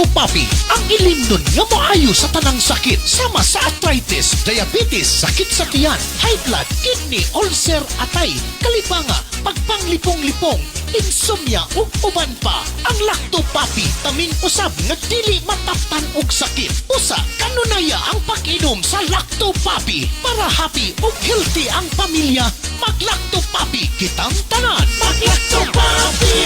Papi, ang ilimnon nga moayo sa tanang sakit sama sa arthritis, diabetes, sakit sa tiyan, high blood, kidney, ulcer, atay, kalipanga, pagpanglipong-lipong, insomnia ug uban pa. Ang Lacto Papi tamin usab nga dili mataptan og sakit. Usa kanunaya ang pag-inom sa Lacto Papi para happy ug healthy ang pamilya. Mag-Lacto Papi kitang tanan. Mag-Lacto Papi.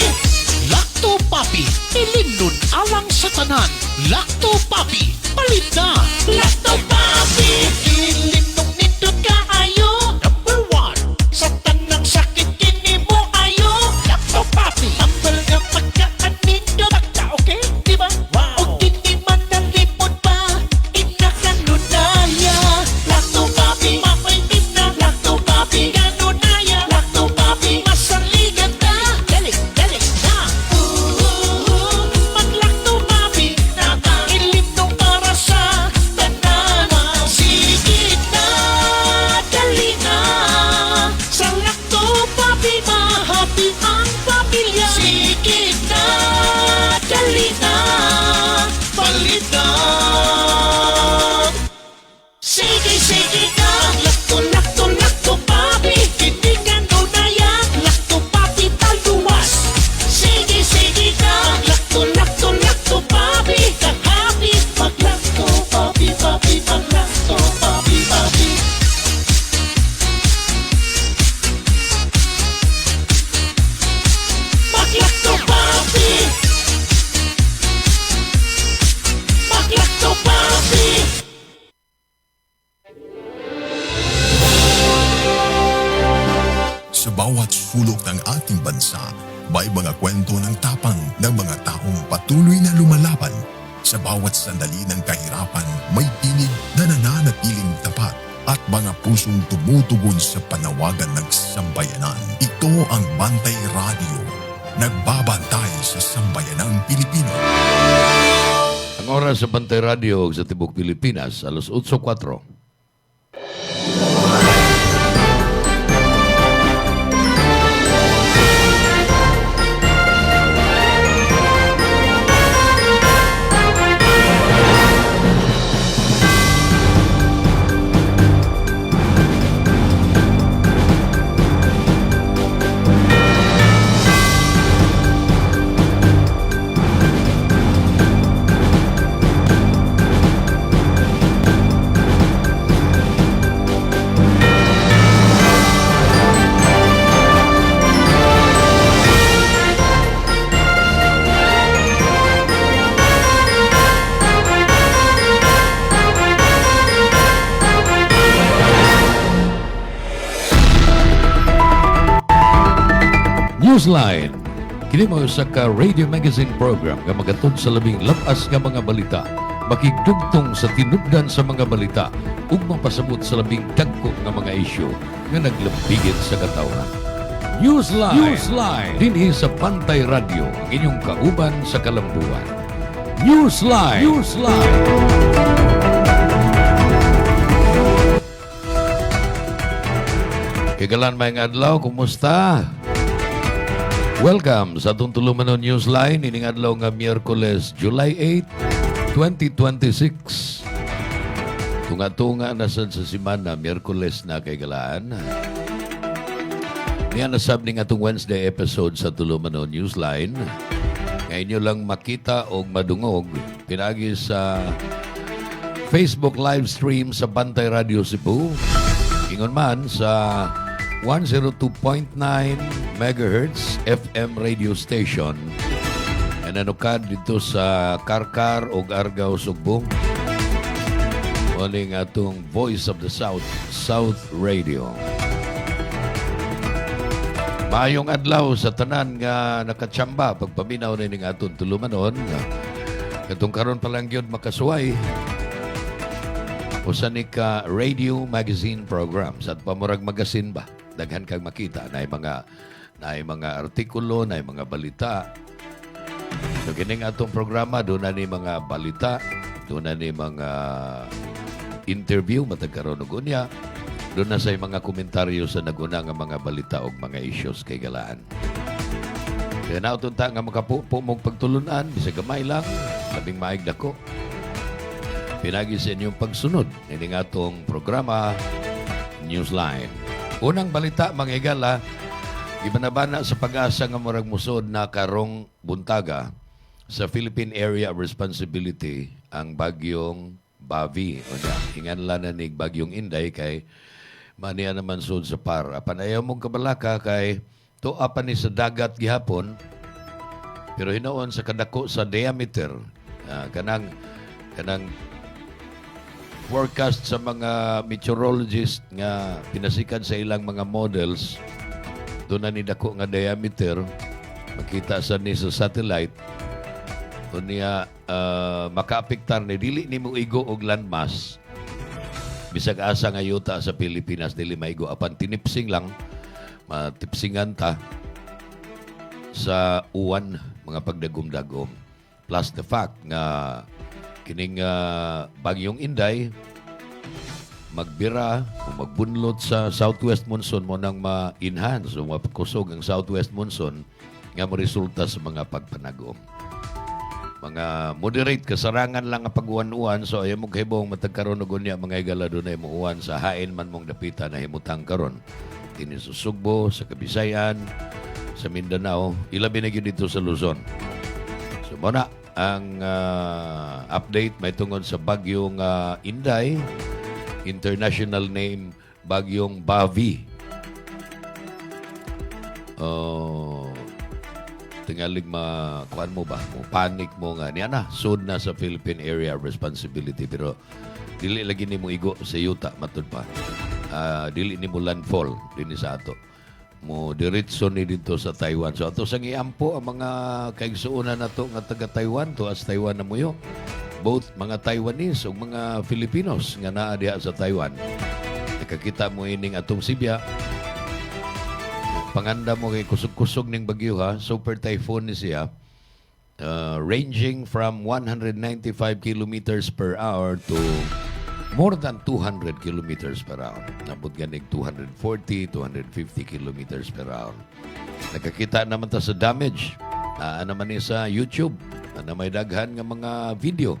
Lacto Papi, ilimnon alang sa tanan. Lacto Papi, palit na. Lacto Papi, ilimnon nindot kaayo. Number 1, sa tanang sakit kini mo ayo. Lacto Papi, tambal nga pagkaan nindot. Takta, okay? Diba? Wow. O kini man nalimod pa, inakanunaya. Lacto Papi, mapaitim na. Lacto Papi, kanunaya. Lacto Papi, masaligan na. Galing na. Mag-Lacto Papi, ilimnon para sa tanan. Sige na, dali na. Sa Lacto Papi, mahappy ang pamilya. Sige na, dali na. Palit na. Sige na. Lacto Papi, hindi ka nunaya. Lacto Papi, taluwas. Sige na. Lacto Papi, kang-happy. Mag-Lacto Papi, mag-Lacto Papi. Mag-Lacto Papi. Mag-Lacto Papi. Sa bawat sulok ng ating bansa, may mga kwento ng tapang ng mga taong patuloy na lumalaban. Sa bawat sandali ng kahirapan, may tinig na nananatiling tapat at mga pusong tumutugon sa panawagan ng sambayanan. Ito ang Bantay Radio, nagbabantay sa sambayanang Pilipino. Ang oras sa Bantay Radio sa Tibok Pilipinas, alas 8:04. Newsline. Kini mo sa ka radio magazine program nga magatod sa labing lapas nga mga balita, makigdugtong sa tinubdan sa mga balita ug mapasabot sa labing dagko nga mga isyu nga naglambigit sa katawhan. Newsline. Dinhi sa Bantay Radio, ang inyong kauban sa kalambuan. Newsline. Kagalan may adlaw, kumusta? Welcome sa atong tulumanon Newsline ining adlaw nga Miyerkules, July 8, 2026. Tunga-tunga na sa simana, Miyerkules na kay galaan. Niyan nasab ning atong Wednesday episode sa tulumanon Newsline. Ngayon nyo lang makita o madungog pinagi sa Facebook live stream sa Bantay Radio Cebu. Ingon man sa 102.9 MHz FM radio station. And nanukad dito sa Karkar o Argao, Sugbong. Muling atong Voice of the South, South Radio. Maayong adlaw sa tanan nga nakatsamba pagpaminaw na ning atong tulumanon. Katong karon pa lang yun makasuway. Usa ni ka radio magazine programs at pamurag magazine ba? Daghan kang makita na mga artikulo, na mga balita. So kining atong programa doon na ni mga balita, doon na ni mga interview matagkaroon og unya. Doon na sa mga komentaryo sa naguna nga mga balita o mga issues kay galaan. Kaya nautunta nga makapupo mong pagtulunan, bisa gamay lang, labing maig dako. Pinagi sa inyong pagsunod ini nga itong programa Newsline. Unang balita, mga higala, ibanabana sa pag-asa nga murag musod na karong buntaga sa Philippine Area of Responsibility ang bagyong Bavi. O na, hinganlan na ni bagyong Inday kay maniya naman sud sa par. Apan ayaw mong kabalaka kay tuwa pa ni sa dagat gihapon pero hinoon sa kadako sa diameter. Kanang forecast sa mga meteorologist nga pinasikan sa ilang mga models doon na ni dako nga diameter makita sa ni sa satellite o niya makaapektar ni dili ni mo igo og landmass bisag asa nga yuta sa Pilipinas dili maigo apan tinipsing lang matipsingan ta sa uwan mga pagdagom-dagom plus the fact nga kining bagyong Inday magbira o magbunlot sa southwest monsoon mo nang ma-enhance o mapakusog ang southwest monsoon nga mo resulta sa mga pagpanagom. Mga moderate kasarangan lang ang pag-uwan-uwan so ayaw mong kahibong matagkaroon o gunya mga igala doon ay muuwan sa hain man mong dapita na himutang karon. Kini sa Sugbo, sa Kabisayan, sa Mindanao, ilabi na yun dito sa Luzon. So muna, ang update may tungod sa bagyong Inday, international name bagyong Bavi. Tingalig kuan mo ba? Mo panic mo nga niya na sud na sa Philippine Area of Responsibility pero dili lagi nimo igo sa yuta matud pa. Dili nimo landfall dinhi sa ato. Mo diretso ni dito sa Taiwan. So ato sang iampo ang mga kaigsuonan nato nga taga Taiwan to as Taiwan na muyo. Both mga Taiwanese ug mga Filipinos nga naa diha sa Taiwan. Nakakita mo ining atong Sibya. Panganda mo kay kusog-kusog ning bagyo ha. Super typhoon ni siya. Ranging from 195 kilometers per hour to more than 200 kilometers per hour. Nabot ganig 240, 250 kilometers per hour. Nakakita naman ta sa damage. Naman ni sa YouTube. Na may daghan nga mga video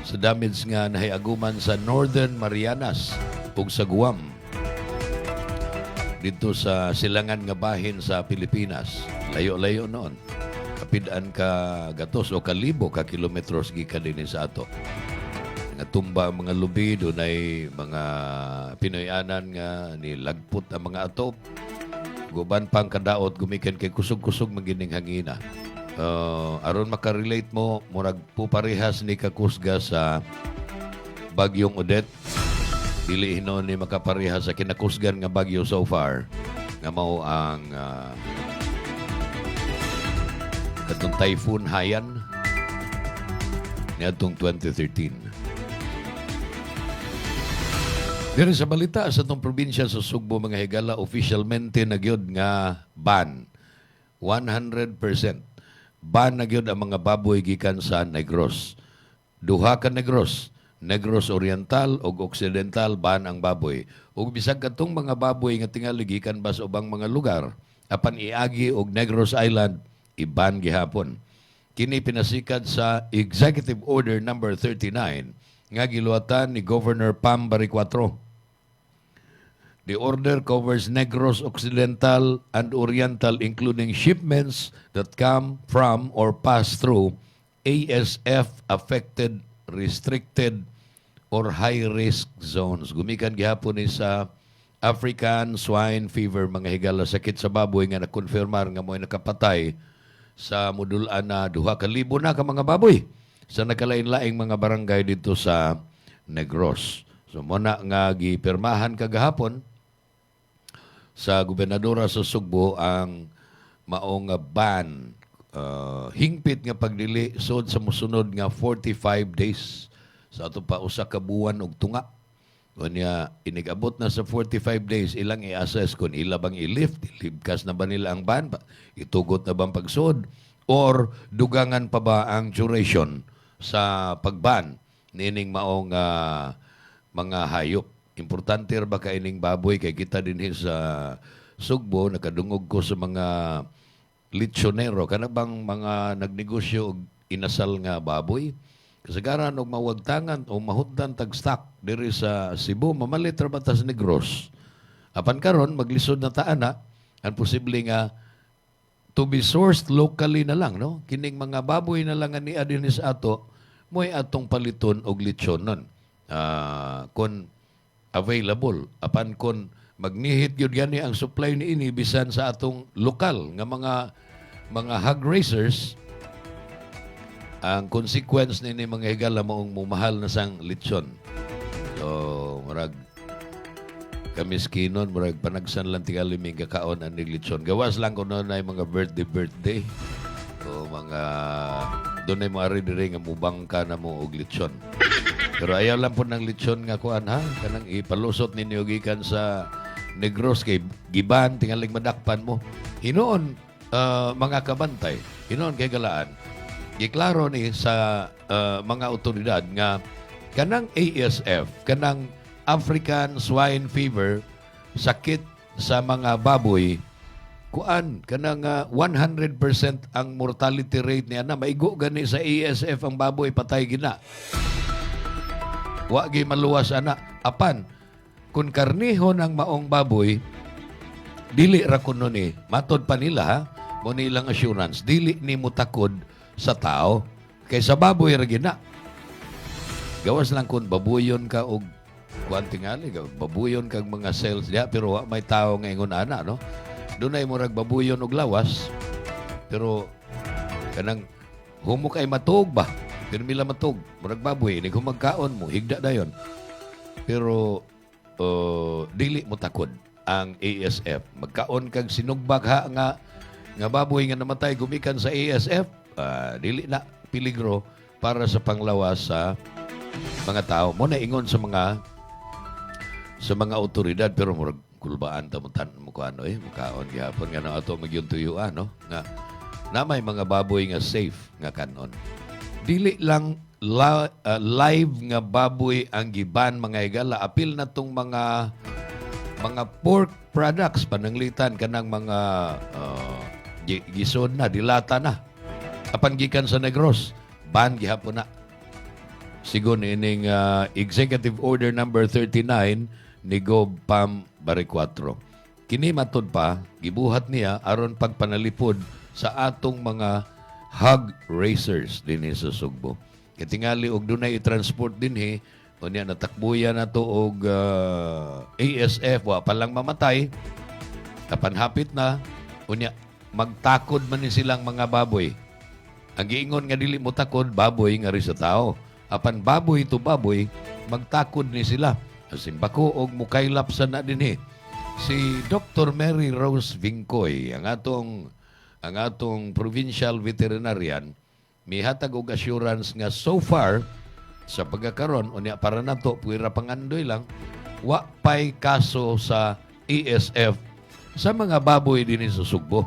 sa damage nga nahiaguman sa Northern Marianas ug sa Guam. Dito sa silangan nga bahin sa Pilipinas. Layo-layo noon. Kapidaan ka gatos o kalibo ka kilometros gikan din sa ato. Natumba ang mga lubi, doon ay mga Pinoyanan nga nilagpot ang mga atop. Guban pang kadaot, gumikan kay kusog-kusog magining hangina. Aron makarelate mo, murag puparehas ni kakusga sa bagyong Odette. Dili hinon ni makaparehas sa kinakusgan nga bagyo so far. Nga mao ang katong Typhoon Haiyan niadtong 2013. Diri sa balita sa itong probinsya sa Sugbo, mga higala, officialmente nagyod nga ban. 100%. Ban nagyod ang mga baboy gikan sa Negros. Duha ka Negros. Negros Oriental o Occidental, ban ang baboy. Ug bisag katong mga baboy nga tingali gikan ba sa ubang mga lugar, apan iagi og Negros Island, iban gihapon. Kini pinasikat sa Executive Order number 39 nga giluwatan ni Governor Pam Baricuatro. The order covers Negros Occidental and Oriental, including shipments that come from or pass through ASF-affected, restricted, or high-risk zones. Gumikan gihapon ni sa African Swine Fever, mga higala, sakit sa baboy nga nakonfirmar nga mo'y nakapatay sa mudulan na 2,000 na ka mga baboy sa nakalain-laing mga barangay dito sa Negros. So muna nga gipirmahan kagahapon sa gobernadora sa Sugbo ang maong ban, hingpit nga pagdili sud sa musunod nga 45 days sa ato pa usa ka buwan og tunga. Unya inigabot na sa 45 days ilang i-assess kung ila bang i-lift, ilibkas na ba nila ang ban, itugot na bang pagsud or dugangan pa ba ang duration sa pagban nining maong mga hayop. Importante ba ka ining baboy kay kita din sa Sugbo nakadungog ko sa mga litsonero kana bang mga nagnegosyo og inasal nga baboy kasagaran og mawagtangan o mahutdan tag stock diri sa Cebu mamalit ra batas Negros. Apan karon maglisod na taana ang posible nga to be sourced locally na lang, no? Kining mga baboy na lang ni Adinis ato mo'y atong paliton og lechon nun. Kung available. Apan kung magnihit yun gani ang supply ni ini bisan sa atong lokal nga mga hog raisers, ang consequence ni mga higala maong mumahal na sang lechon. So, marag kamiskinon, murag panagsan lang tingali may kakaon ang lechon. Gawas lang kung noon ay mga birthday. O mga, doon ay mga rin nga mubangka na mo og lechon. Pero ayaw lang po ng lechon nga kuan ha. Kanang ipalusot ninyo gikan sa Negros kay giban, tingaling madakpan mo. Hinoon, mga kabantay, hinoon kay galaan. Giklaro ni sa mga otoridad nga kanang ASF, kanang African Swine Fever, sakit sa mga baboy, kuan, kanang 100% ang mortality rate niya na maigo gani sa ASF ang baboy, patay gina. Wa gi maluwas ana. Apan, kung karniho ng maong baboy, dili ra kuno ni, matod pa nila ha, mo nilang assurance, dili ni mutakod sa tao, kay sa baboy ra gina. Gawas lang kung babuyon ka og kuan tingali, babuyon kag mga cells diha pero may tao nga ingon ana, no? Dunay murag babuyon og lawas pero kanang humok ay matug ba? Pero mila matug, murag baboy ni kung magkaon mo higda dayon. Pero dili mo takod ang ASF. Magkaon kag sinugbag ha nga baboy nga namatay gumikan sa ASF, dili na peligro para sa panglawas sa mga tao. Mo na ingon sa mga otoridad pero murag kulbaan ta mo ano mukaon gihapon nga na ato magyuntuyuan, no, nga na may mga baboy nga safe nga kanon. Dili lang live nga baboy ang giban mga higala, apil na tong mga pork products pananglitan kanang mga gisod na dilata na apan gikan sa Negros ban gihapon na. Sigon ining Executive Order number 39 ni Gob Pam Barrecuatro. Kini matod pa, gibuhat niya aron pagpanalipod sa atong mga hog racers dinhi sa Sugbo. Katingali og dunay i-transport dinhi, unya natakbuyan nato og ASF wa pa lang mamatay. Apan hapit na, unya magtakod man ni silang mga baboy. Ang giingon nga dili mo takod baboy nga ri sa tao. Apan baboy to baboy, magtakod ni sila. Simbako og mukaylap sa na dinhi. Si Dr. Mary Rose Vincoy, ang atong provincial veterinarian, mihatag og assurance nga so far sa pagkakaron unya para nato puwira pangandoy lang wa pay kaso sa ASF sa mga baboy dinhi sa Sugbo.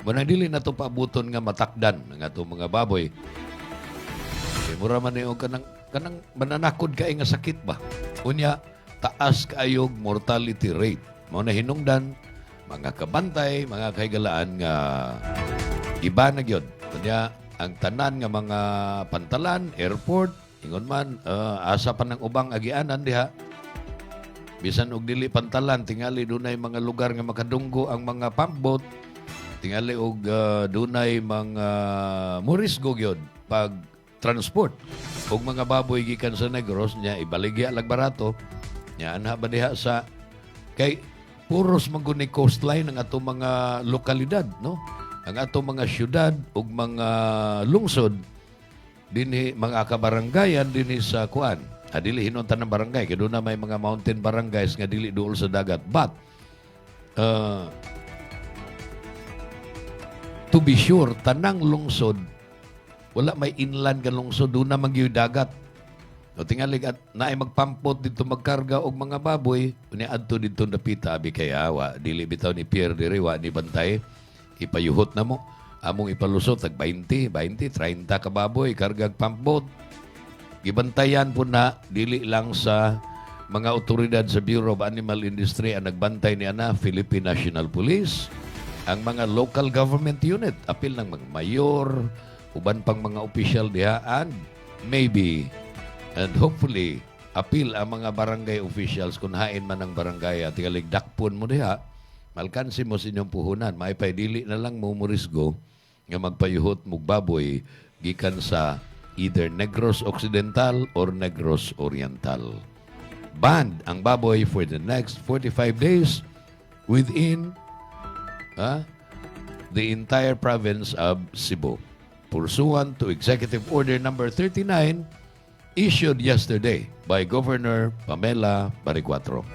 Muna dili na to paabuton nga matakdan ng atong mga baboy. Kay mura man ni og kanang mananakod kay nga sakit ba. Unya taas kaayog mortality rate. Mao na hinungdan mga kabantay, mga kaigalaan nga iba na gyud. Unya ang tanan nga mga pantalan, airport, ingon man asa pa ng ubang agianan diha. Bisan og dili pantalan, tingali dunay mga lugar nga makadunggo ang mga pump boat. Tingali og dunay mga morisgo gyud pag transport og mga baboy gikan sa Negros nya ibaligya lag barato nya anha ba diha sa kay puros man gud ni coastline ang atong mga lokalidad, no, ang atong mga syudad ug mga lungsod dinhi mga kabarangayan dinhi sa kuan dili hinon tanang barangay kay doon na may mga mountain barangays nga dili duol sa dagat but to be sure tanang lungsod wala may inland ka lungsod, doon na magyuy dagat. O tingali at naay magpampot dito magkarga og mga baboy, unya adto dito napita abi kay awa, dili bitaw ni Pierre Diriwa ni bantay, ipayuhot na mo, among ipalusot tag 20, 30 ka baboy kargag pampot. Gibantayan po na dili lang sa mga otoridad sa Bureau of Animal Industry ang nagbantay ni ana Philippine National Police, ang mga local government unit, apil ng mga mayor, uban pang mga opisyal diha, and maybe and hopefully appeal ang mga barangay officials kung hain man ang barangay at ikaligdakpon mo diha, malkansi mo sa inyong puhunan. Maipay dili na lang mo murisgo nga magpayuhot mong baboy gikan sa either Negros Occidental or Negros Oriental. Banned ang baboy for the next 45 days within the entire province of Cebu, pursuant to Executive Order number 39 issued yesterday by Governor Pamela Baricuatro.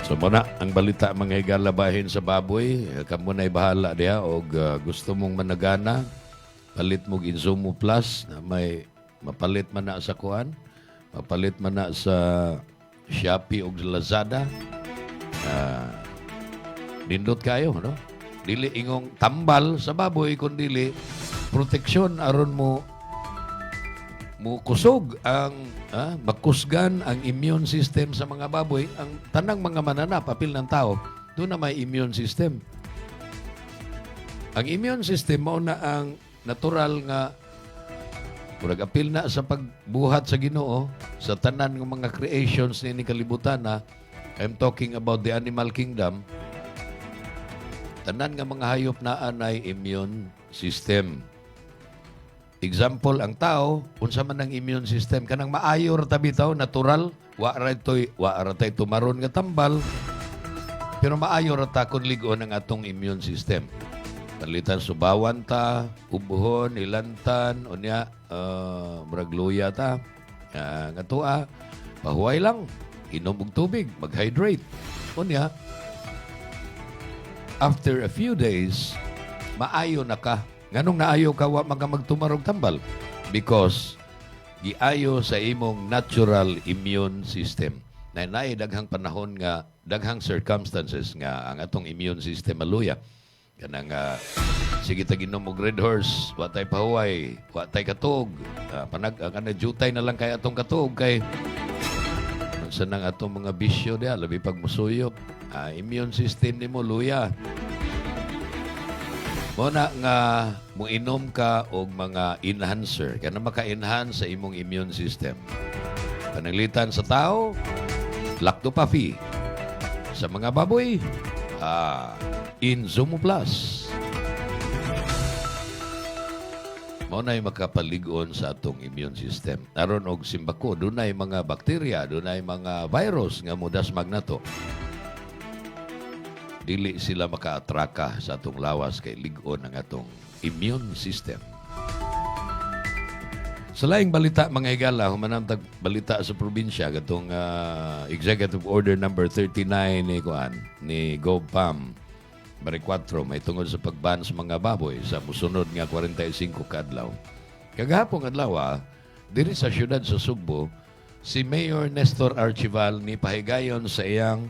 So muna ang balita mga igalabahin sa baboy. Kamo na'y bahala diha o gusto mong managana, palit mo Insumo Plus na may mapalit man na sa kuan, mapalit man na sa Shopee o Lazada. Nindot kayo, no? Dili ingong tambal sa baboy kundi proteksyon aron mo kusog ang makusgan ang immune system sa mga baboy. Ang tanang mga mananap, apil ng tao, doon na may immune system. Ang immune system mao na ang natural nga murag apil na sa pagbuhat sa Ginoo sa tanan ng mga creations ni kalibutan na I'm talking about the animal kingdom. Tanan nga mga hayop na anay immune system. Example, ang tao, unsa man ang immune system, kanang maayo ra bitaw, natural, wa ra tay tumaron nga tambal, pero maayo ra ta kun lig-on ang atong immune system. Palitan subawan ta, ubuhon, ilantan, unya, muragluya ta, nga tua, pahuway lang, inom og tubig, mag-hydrate. Unya, after a few days, maayo na ka. Nganong naayo ka wa magtumarog tambal? Because giayo sa imong natural immune system. Na daghang panahon nga, daghang circumstances nga ang atong immune system maluya. Kanang sige ta ginom og Red Horse, wa tay pahuway, wa tay katog. Kana jutay na lang kay atong katog kay sa nang atong mga bisyo dia labi pag musuyop. Immune system nimo luya. Muna nga muinom ka og mga enhancer kana maka-enhance sa imong immune system. Pananglitan sa tao, lactopafy. Sa mga baboy, Insumo Plus. Muna ay makapalig-on sa atong immune system. Aron og simbako, dunay mga bakterya, dunay mga virus nga mudas magnato. Dili sila makaatraka sa atong lawas kay lig-on ang atong immune system. Sa laing balita, mga higala, humanamtag balita sa probinsya, katong Executive Order number 39 ni GovPam Baricuatro, may tungod sa pagban sa mga baboy sa musunod nga 45 kaadlaw. Kagahapong adlaw, diri sa syudad sa Sugbo, si Mayor Nestor Archival ni pahigayon sa iyang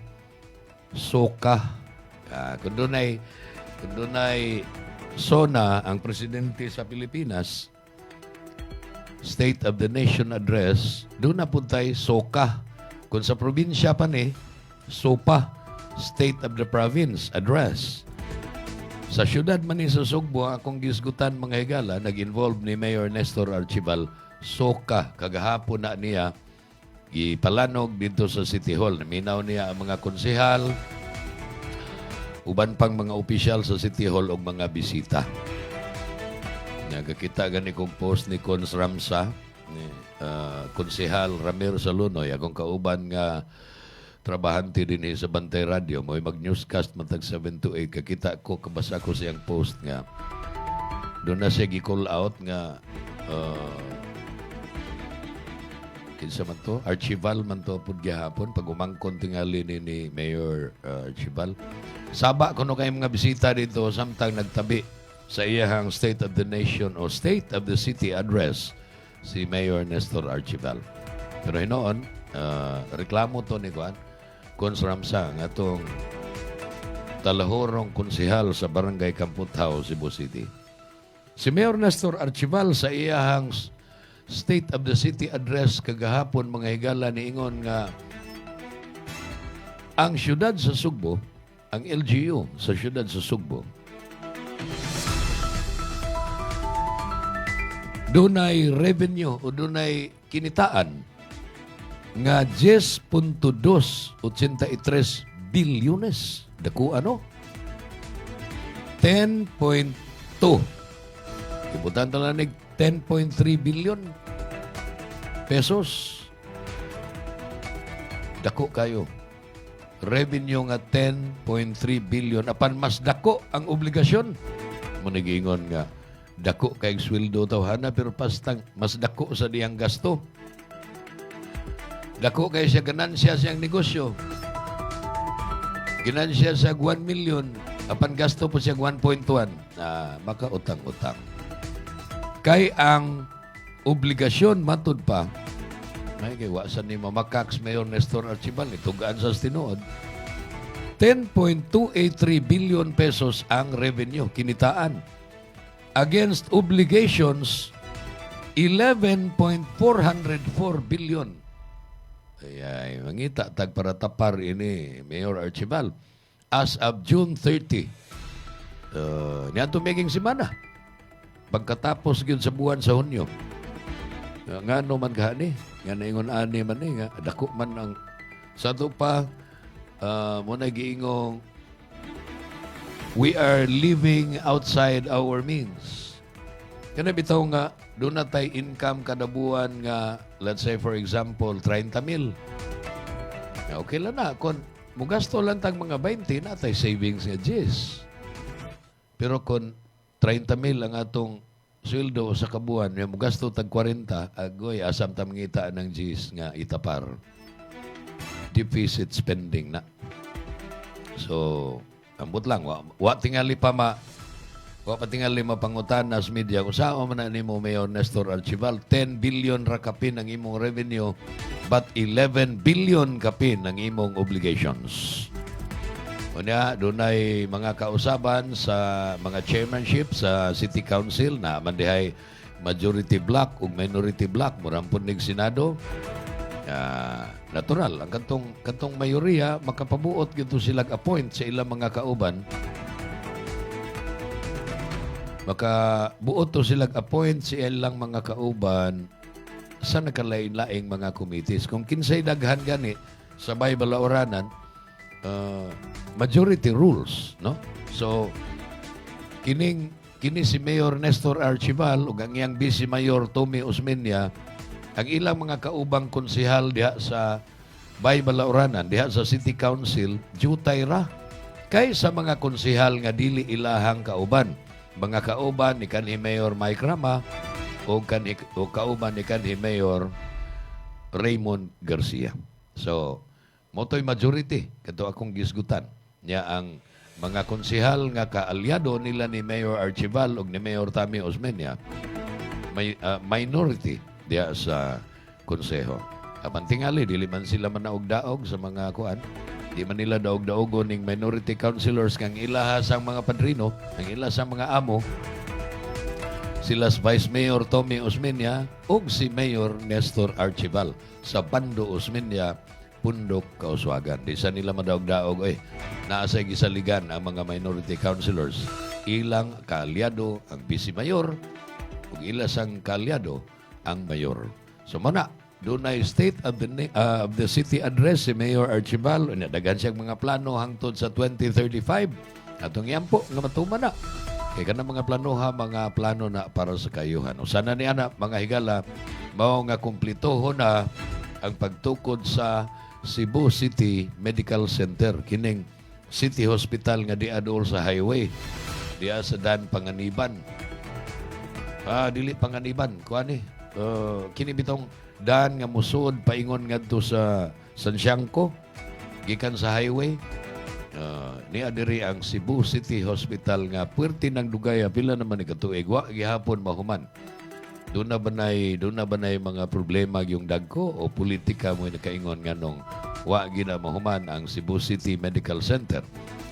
soka. Kung dunay SONA ang presidente sa Pilipinas, State of the Nation Address, doon na puntay SOCA. Kung sa probinsya pa ni, SOPA, State of the Province Address. Sa syudad man ni sa Sugbo, akong gisgutan mga higala, nag-involve ni Mayor Nestor Archival, SOCA, kagahapon na niya, ipalanog dito sa City Hall. Naminaw niya ang mga konsehal, uban pang mga opisyal sa City Hall o mga bisita. Nagkakita gani kong post ni Cons Ramsa, ni Konsehal Ramiro Salunoy, akong kauban nga trabahante din sa Bantay Radio, may mag-newscast matag 7 to 8. Kakita ko, kabasa ko siyang post nga. Doon na siya gi-call out nga kinsa man to? Archival man to pud gihapon pag umangkon tingali ni Mayor Archival. Saba kuno kay mga bisita dito samtang nagtabi sa iyahang State of the Nation o State of the City Address si Mayor Nestor Archival. Pero hinoon, reklamo to ni Cons Ramsa nga itong talahorong konsehal sa Barangay Kamputao, Cebu City. Si Mayor Nestor Archival sa iyahang State of the City Address kagahapon mga higala niingon nga ang syudad sa Sugbo, ang LGU sa syudad sa Sugbo, dunay revenue o dunay kinitaan nga 10.283 bilyones. Dako ano? 10.2. Ibutan talaga 10.3 billion pesos. Dako kayo. Revenue nga 10.3 billion. Apan mas dako ang obligasyon. Manigingon nga, dako kay sweldo tawhana pero pastang mas dako sa diyang gasto. Dako kay siya ganansya siyang negosyo. Ginansya sa 1 million. Apan gasto po siya 1.1. Makautang-utang. Kay ang obligasyon matud pa, ay kay wasan ni Mamakax Mayor Nestor Archibal, itugaan sa tinuod. 10.283 billion pesos ang revenue, kinitaan. Against obligations, 11.404 billion. Ay, mangita, tagparatapar ini, Mayor Archibal. As of June 30, niyan tumiging simana. Pagkatapos yun sa buwan sa Hunyo. Nga no man gani, nga naingon ani man nga, dako man ang sa to pa, muna giingong, we are living outside our means. Kana bitaw nga, doon na tayo income kada buwan nga, let's say for example, 30 mil. Okay lang na. Kung mugasto lang tag mga 20, na tayo savings nga 10. Pero kung 30 mil ang atong sweldo sa kabuan, yung mugasto tag 40, agoy, asam tamangita ng 10 nga itapar. Deficit spending na. So, ambot lang. Wa tingali pa wa patingali mapangutan as media kung saan man na nimo Mayor Nestor Archibal, 10 billion ra kapin ang imong revenue but 11 billion kapin ang imong obligations. Unya, dunay mga kausaban sa mga chairmanship sa City Council na mandihay majority block ug minority block murampon nig Senado. Natural ang kantong mayoriya makapabuot gito sila appoint sa ilang mga kauban. Makabuot to sila appoint sa ilang mga kauban sa nakalain-laing mga committees. Kung kinsay daghan gani sa Balaoranan, majority rules, no? So kini si Mayor Nestor Archibal ug ang iyang Vice Mayor Tommy Osmeña, ang ilang mga kaubang konsehal diha sa Balaoranan, diha sa City Council, jutay ra kay sa mga konsehal nga dili ilahang kauban. Mga kauban ni kanhi Mayor Mike Rama o kauban ni kanhi Mayor Raymond Garcia. So, motoy majority kato akong gisgutan niya ang mga konsehal nga kaalyado nila ni Mayor Archibal ug ni Mayor Tommy Osmeña, may minority diya sa konseho. Apan tingali dili man sila manaog-daog sa mga kuan. Di man nila daog-daogon ning minority councilors kang ilaha sang mga padrino, ang ila sang mga amo. Sila Vice Mayor Tommy Osmeña ug si Mayor Nestor Archibal sa Bando Osmeña, Pundok, Kauswagan. Di sa nila madaog-daog, naasay gisaligan ang mga minority councilors. Ilang kaalyado ang Vice Mayor ug ila sang kaalyado ang Mayor. So mana, doon ay State of the City Address si Mayor Archibal. Nadagan siyang mga plano hangtod sa 2035. Atong yan po, nga matuman na. Kaya ka na mga plano na para sa kayuhan. O sana ni anak, mga higala, mao nga kumplitoho na ang pagtukod sa Cebu City Medical Center. Kining City Hospital nga di adol sa highway. Diya sa Dan Panganiban. Dili Panganiban. Kuha ni. Kini bitong Dan nga musod paingon ngadto sa Santiago gikan sa highway, ni adiri ang Cebu City Hospital nga puwerte ng dugay pila naman ni katuig wa gihapon mahuman. Doon na banay mga problema yung dagko o politika mo nakaingon nganong wa gina mahuman ang Cebu City Medical Center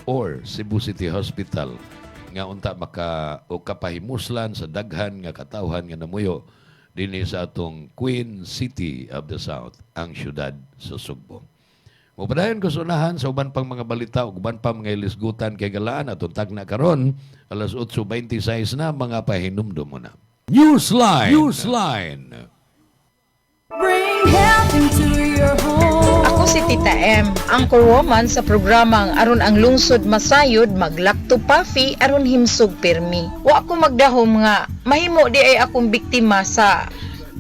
or Cebu City Hospital nga unta kapahimuslan sa daghan nga katawhan nga namuyo dinhi sa atong Queen City of the South, ang syudad sa Sugbo. Mupadayon ko sa unahan sa uban pang mga balita ug uban pang mga ilisgutan kay galaan atong tagna karon alas 8:26 na mga pahinumdum mo na. Newsline. Bring health into your home. Ako si Tita M, anchor woman sa programang aron ang lungsod masayod maglakto pafi aron himsog pirmi. Wa ko magdahom nga mahimo di ay akong biktima sa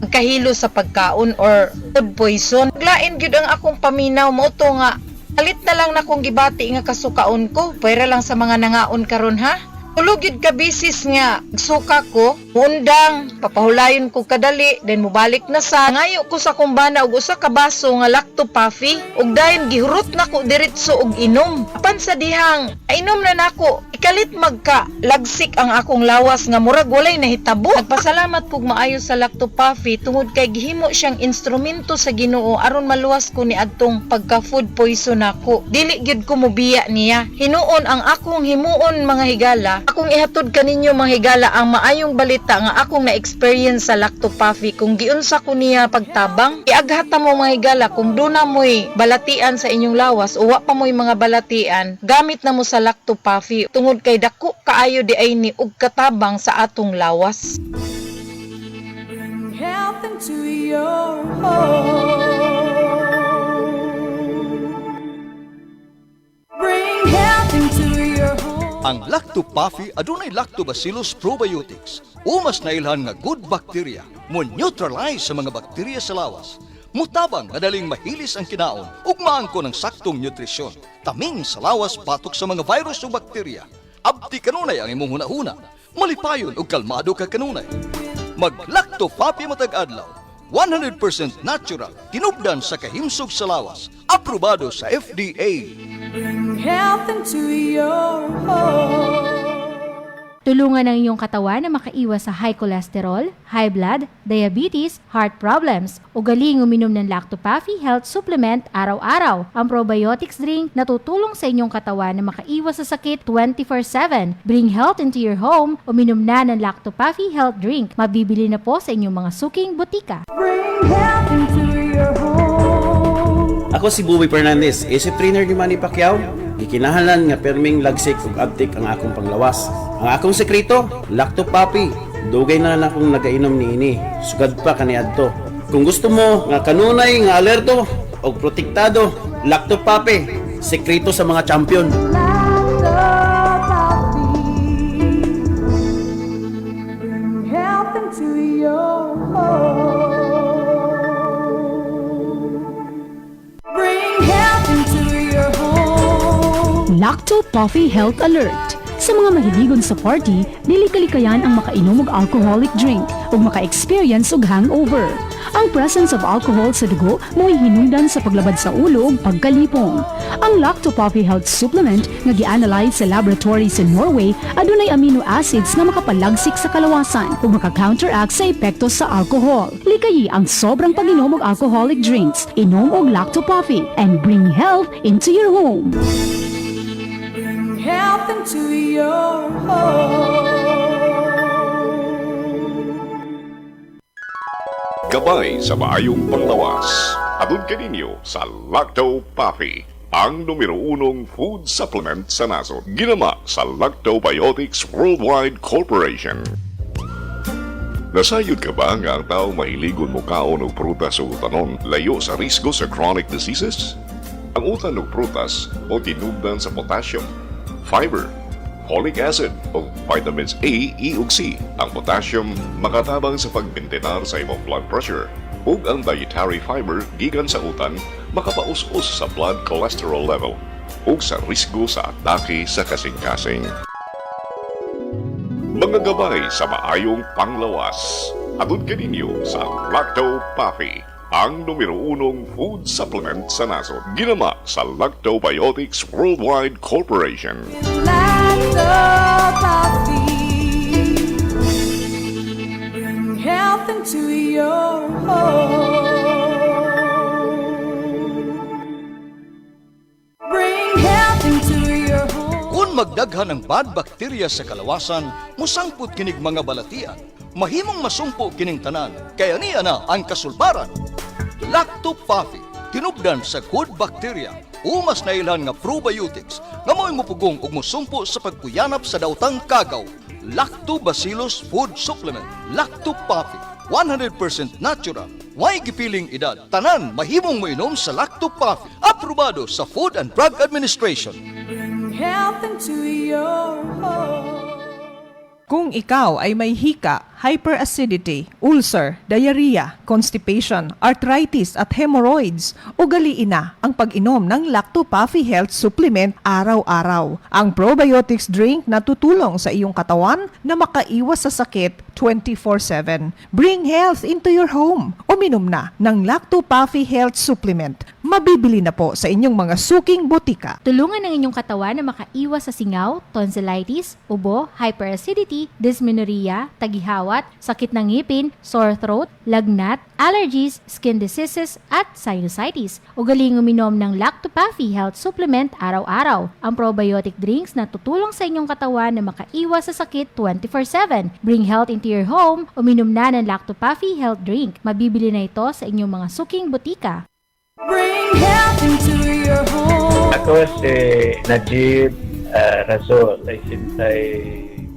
kahilo sa pagkaon or food poison. Lain gyud ang akong paminaw mo to nga alit na lang na kong gibati nga kasukaon ko, pwera lang sa mga nangaon karon ha. Tulog yun ka bisis nga suka ko, undang, papahulayon ko kadali, then mubalik na sa ngayo ko sa kumbana og usa ka baso nga lacto puffy, ug dayon gihurot na ko diretso og inom. Apan sa dihang, inom na nako, ikalit magka lagsik ang akong lawas nga murag walay nahitabo. Nagpasalamat kog maayo sa lacto puffy tungod kay gihimo siyang instrumento sa Ginoo aron maluwas ko ni adtong pagka food poison nako. Dili gyud ko mobiya niya. Hinuon ang akong himuon mga higala. Akong ihatod kaninyo mga higala ang maayong balita nga akong na-experience sa lacto puffy kung giunsa ko niya pagtabang. Iaghata mo mga higala kung duna mo'y balatian sa inyong lawas o wa pa mo'y mga balatian, gamit na mo sa lacto puffy tungod kay dako kaayo di ay ni og katabang sa atong lawas. Bring health into your home. Bring health into your home. Ang Lacto Puffy adunay Lactobacillus probiotics. Umas na ilhan nga good bacteria mo neutralize sa mga bakterya sa lawas. Mutabang madaling mahilis ang kinaon ug maangko ng saktong nutrisyon. Taming sa lawas batok sa mga virus o bakterya. Abti kanunay ang imong hunahuna. Malipayon ug kalmado ka kanunay. Mag Lacto Puffy matag adlaw. 100% natural, tinubdan sa kahimsog sa lawas. Aprobado sa FDA. Bring health into your home. Tulungan ang iyong katawan na makaiwas sa high cholesterol, high blood, diabetes, heart problems. Ugaling uminom ng Lacto Puffy Health Supplement araw-araw. Ang probiotics drink na tutulong sa inyong katawan na makaiwas sa sakit 24/7. Bring health into your home. Uminom na ng Lacto Puffy Health Drink. Mabibili na po sa inyong mga suking butika. Bring health into your home. Ako si Buboy Fernandez, isip trainer ni Manny Pacquiao. Gikinahanglan nga perming lagsik ug abtik ang akong panglawas. Ang akong sekreto, Lacto Puffy. Dugay na akong nagainom niini. Sugad pa kaniadto. Kung gusto mo nga kanunay nga alerto og protektado, Lacto Puffy, sekreto sa mga champion. Lacto Puffy. Bring health into your home. Bring health into your home. Lacto Puffy Health Alert. Sa mga mahiligon sa party, dili kalikayan ang makainom og alcoholic drink o maka-experience og hangover. Ang presence of alcohol sa dugo mo'y hinungdan sa paglabad sa ulo ug pagkalipong. Ang Lacto Puffy Health Supplement nga gi-analyze sa laboratory sa Norway adunay amino acids nga makapalagsik sa kalawasan ug maka-counteract sa epekto sa alcohol. Likayi ang sobrang pag-inom og alcoholic drinks. Inom og Lacto Puffy and bring health into your home. Bring health into your home. Gabay sa maayong panglawas. Atod kaninyo sa Lacto Puffy, ang numero 1 food supplement sa nasod. Ginama sa Lactobiotics Worldwide Corporation. Nasayod ka ba nga ang tao mahiligon mo kaon og prutas o utanon layo sa risgo sa chronic diseases? Ang utan og prutas o tinubdan sa potassium, fiber, folic acid o vitamins A, E ug C. Ang potassium makatabang sa pagmintenar sa imong blood pressure ug ang dietary fiber gikan sa utan makapaus-us sa blood cholesterol level ug sa risgo sa atake sa kasing-kasing. Mga gabay sa maayong panglawas. Atod kaninyo sa Lacto Puffy, ang numero 1 food supplement sa nasod. Ginama sa Lactobiotics Worldwide Corporation. Lacto Puffy. Bring health into your home. Bring health into your home. Kung magdaghan ng bad bacteria sa kalawasan, musangput kinig mga balatian. Mahimong masumpo kining tanan, kaya niya na ang kasulbaran. Lacto Puffy, tinubdan sa good bacteria. Umas na ilan nga probiotics nga mo'y mupugong ug musumpo sa pagkuyanap sa daotang kagaw. Lactobacillus Food Supplement. Lacto Puffy. 100% natural. May gipiling edad. Tanan mahimong mainom sa Lacto Puffy. Aprobado sa Food and Drug Administration. Bring health into your home. Kung ikaw ay may hika, hyperacidity, ulcer, diarrhea, constipation, arthritis at hemorrhoids, ugaliin na ang pag-inom ng Lacto Puffy Health Supplement araw-araw. Ang probiotics drink na tutulong sa iyong katawan na makaiwas sa sakit 24/7. Bring health into your home. Uminom na ng Lacto Puffy Health Supplement. Mabibili na po sa inyong mga suking botika. Tulungan ng inyong katawan na makaiwas sa singaw, tonsillitis, ubo, hyperacidity, dysmenorrhea, tagihawat, sakit ng ngipin, sore throat, lagnat, allergies, skin diseases, at sinusitis. Ugaling uminom ng Lacto Puffy Health Supplement araw-araw. Ang probiotic drinks na tutulong sa inyong katawan na makaiwas sa sakit 24/7. Bring health into your home. Uminom na ng Lacto Puffy Health Drink. Mabibili na ito sa inyong mga suking botika. Bring health into your home. Ako si Najib Razol ay sintay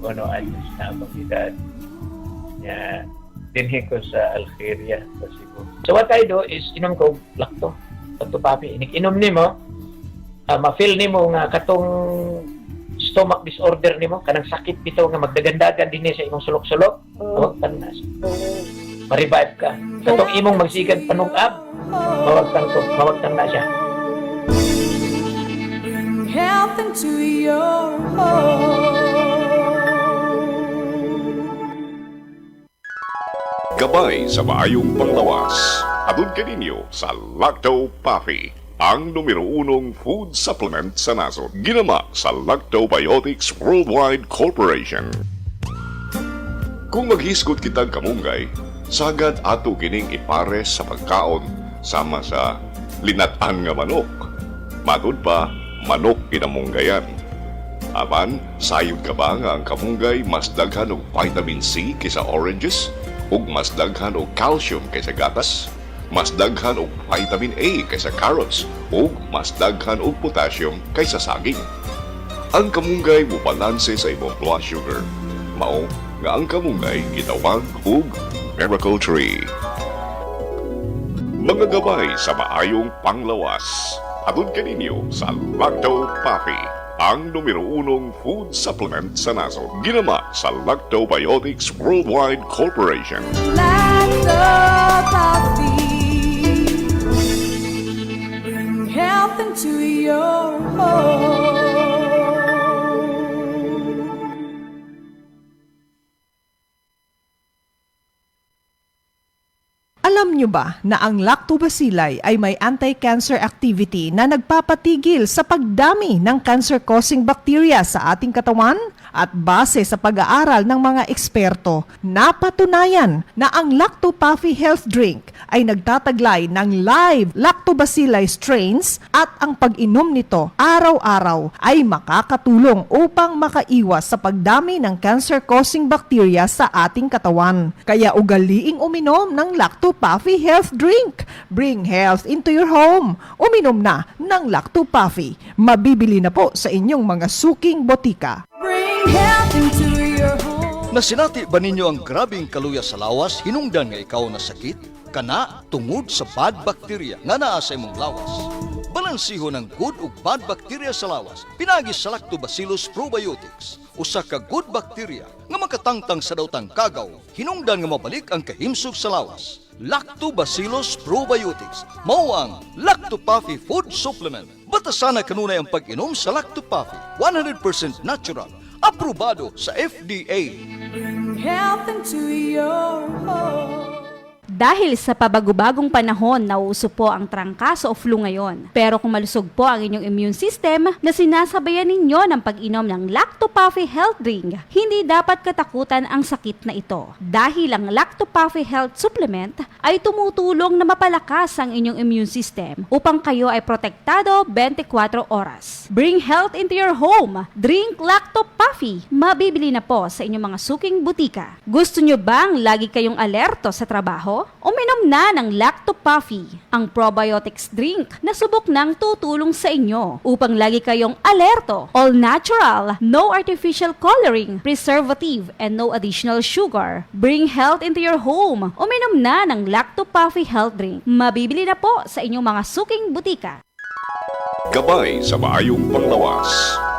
1 anyos na akong edad. Dinhi ko sa Algeria sa Cebu. So what I do is inom ko Lacto Puffy. Inom nimo, ma-feel nimo nga katong stomach disorder nimo, kanang sakit bitaw nga magdagandagan dinhi sa imong sulok-sulok. Mawagtan na. Ma-revive ka. Katong imong magsigad panungab, mawagtan na siya. Bring health into your home. Gabay sa maayong panglawas. Atod kaninyo sa Lacto Puffy, ang numero 1 food supplement sa nasod. Ginama sa Lactobiotics Worldwide Corporation. Kung maghisgot kitang kamunggay, sagad ato kining ipares sa pagkaon sama sa linat-an nga manok. Matod pa, manok pinamunggayan. Apan, sayod ka ba nga ang kamunggay mas daghan og vitamin C kaysa oranges? Ug mas daghan og calcium kaysa gatas? Mas daghan og vitamin A kaysa carrots? Ug mas daghan og potassium kaysa saging? Ang kamunggay mo balanse sa imong blood sugar. Mao nga ang kamunggay gitawag og Miracle Tree. Mga gabay sa maayong panglawas. Atod kaninyo sa Lacto Puffy, ang numero 1 food supplement sa nasod. Ginama sa Lactobiotics Worldwide Corporation. Lacto Puffy. Bring health into your home. Alam nyo ba na ang lactobacilli ay may anti-cancer activity na nagpapatigil sa pagdami ng cancer-causing bacteria sa ating katawan? At base sa pag-aaral ng mga eksperto, napatunayan na ang Lacto Puffy Health Drink ay nagtataglay ng live lactobacilli strains at ang pag-inom nito araw-araw ay makakatulong upang makaiwas sa pagdami ng cancer-causing bacteria sa ating katawan. Kaya ugaliing uminom ng Lacto Puffy Health Drink. Bring health into your home. Uminom na ng Lacto Puffy. Mabibili na po sa inyong mga suking botika. Bring health into your home. Nasinati ba ninyo ang grabing kaluya sa lawas hinungdan nga ikaw na sakit? Kana tungod sa bad bacteria nga naa sa imong lawas. Balansiho ng good ug bad bacteria sa lawas pinagi sa Lactobacillus probiotics. Usa ka good bacteria nga makatangtang sa dawtang kagaw hinungdan nga mabalik ang kahimsog sa lawas. Lactobacillus probiotics mao ang Lacto Puffy Food Supplement. Batasana kanunay ang pag-inom sa Lacto Puffy. 100% natural. Aprobado sa FDA. Bring health into your home. Dahil sa pabagubagong panahon, nauuso po ang trangkaso o flu ngayon. Pero kung malusog po ang inyong immune system na sinasabayan ninyo ng pag-inom ng Lacto Puffy Health Drink, hindi dapat katakutan ang sakit na ito. Dahil ang Lacto Puffy Health Supplement ay tumutulong na mapalakas ang inyong immune system upang kayo ay protektado 24 oras. Bring health into your home. Drink Lacto Puffy. Mabibili na po sa inyong mga suking butika. Gusto nyo bang lagi kayong alerto sa trabaho? kayo? Uminom na ng Lacto Puffy, ang probiotics drink na subok nang tutulong sa inyo upang lagi kayong alerto. All natural, no artificial coloring, preservative, and no additional sugar. Bring health into your home. Uminom na ng Lacto Puffy Health Drink. Mabibili na po sa inyong mga suking butika. Gabay sa maayong panglawas.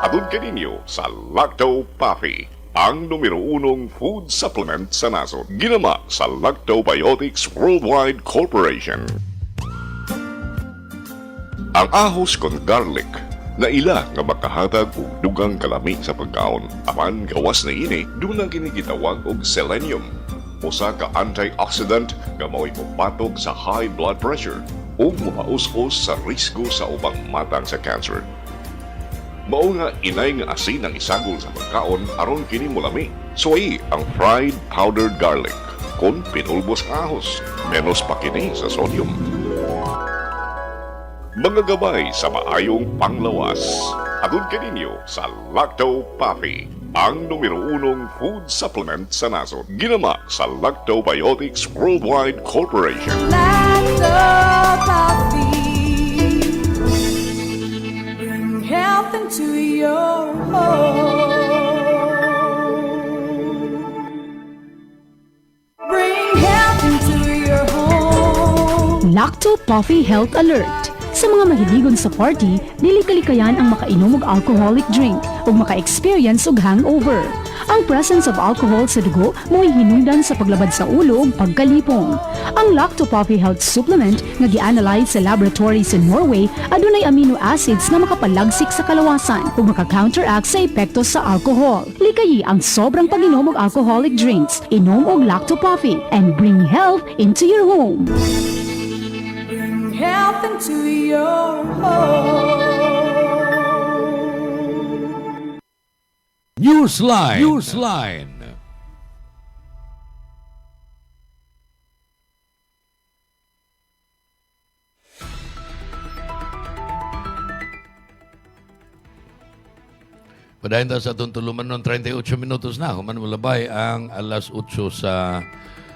Atod kaninyo sa Lacto Puffy, ang numero 1 food supplement sa nasod. Ginama sa Lactobiotics Worldwide Corporation. Ang ahos kon garlic na ila nga makahatag og dugang kalami sa pagkaon. Apan gawas na ini dunang kini gitawag og selenium, usa ka antioxidant nga mao'y mubatog sa high blood pressure o mapaus-os sa risgo sa ubang matang sa cancer. Mao nga inay nga asin ang isagol sa pagkaon aron kini mulami. Suway ang fried powdered garlic kon pinulbos ahos, menos pa kini sa sodium. Mga gabay sa maayong panglawas. Atod kaninyo sa Lacto Puffy, ang numero 1 food supplement sa nasod. Ginama sa Lactobiotics Worldwide Corporation. Bring health into your home. Bring health into your home. Lacto Puffy Health Alert. Sa mga mahiligon sa party, dili kalikayan ang makainom og alcoholic drink ug maka-experience og hangover. Ang presence of alcohol sa dugo mo'y hinungdan sa paglabad sa ulo ug pagkalipong. Ang Lacto Puffy Health Supplement nga gi-analyze sa laboratory sa Norway adunay amino acids nga makapalagsik sa kalawasan ug maka-counteract sa epekto sa alcohol. Likayi ang sobrang pag-inom og alcoholic drinks. Inom og Lacto Puffy and bring health into your home. Bring health into your home. Newsline. Newsline. Padayon ta sa atong tuluman ng 38 minutos na. Human malabay ang alas 8 sa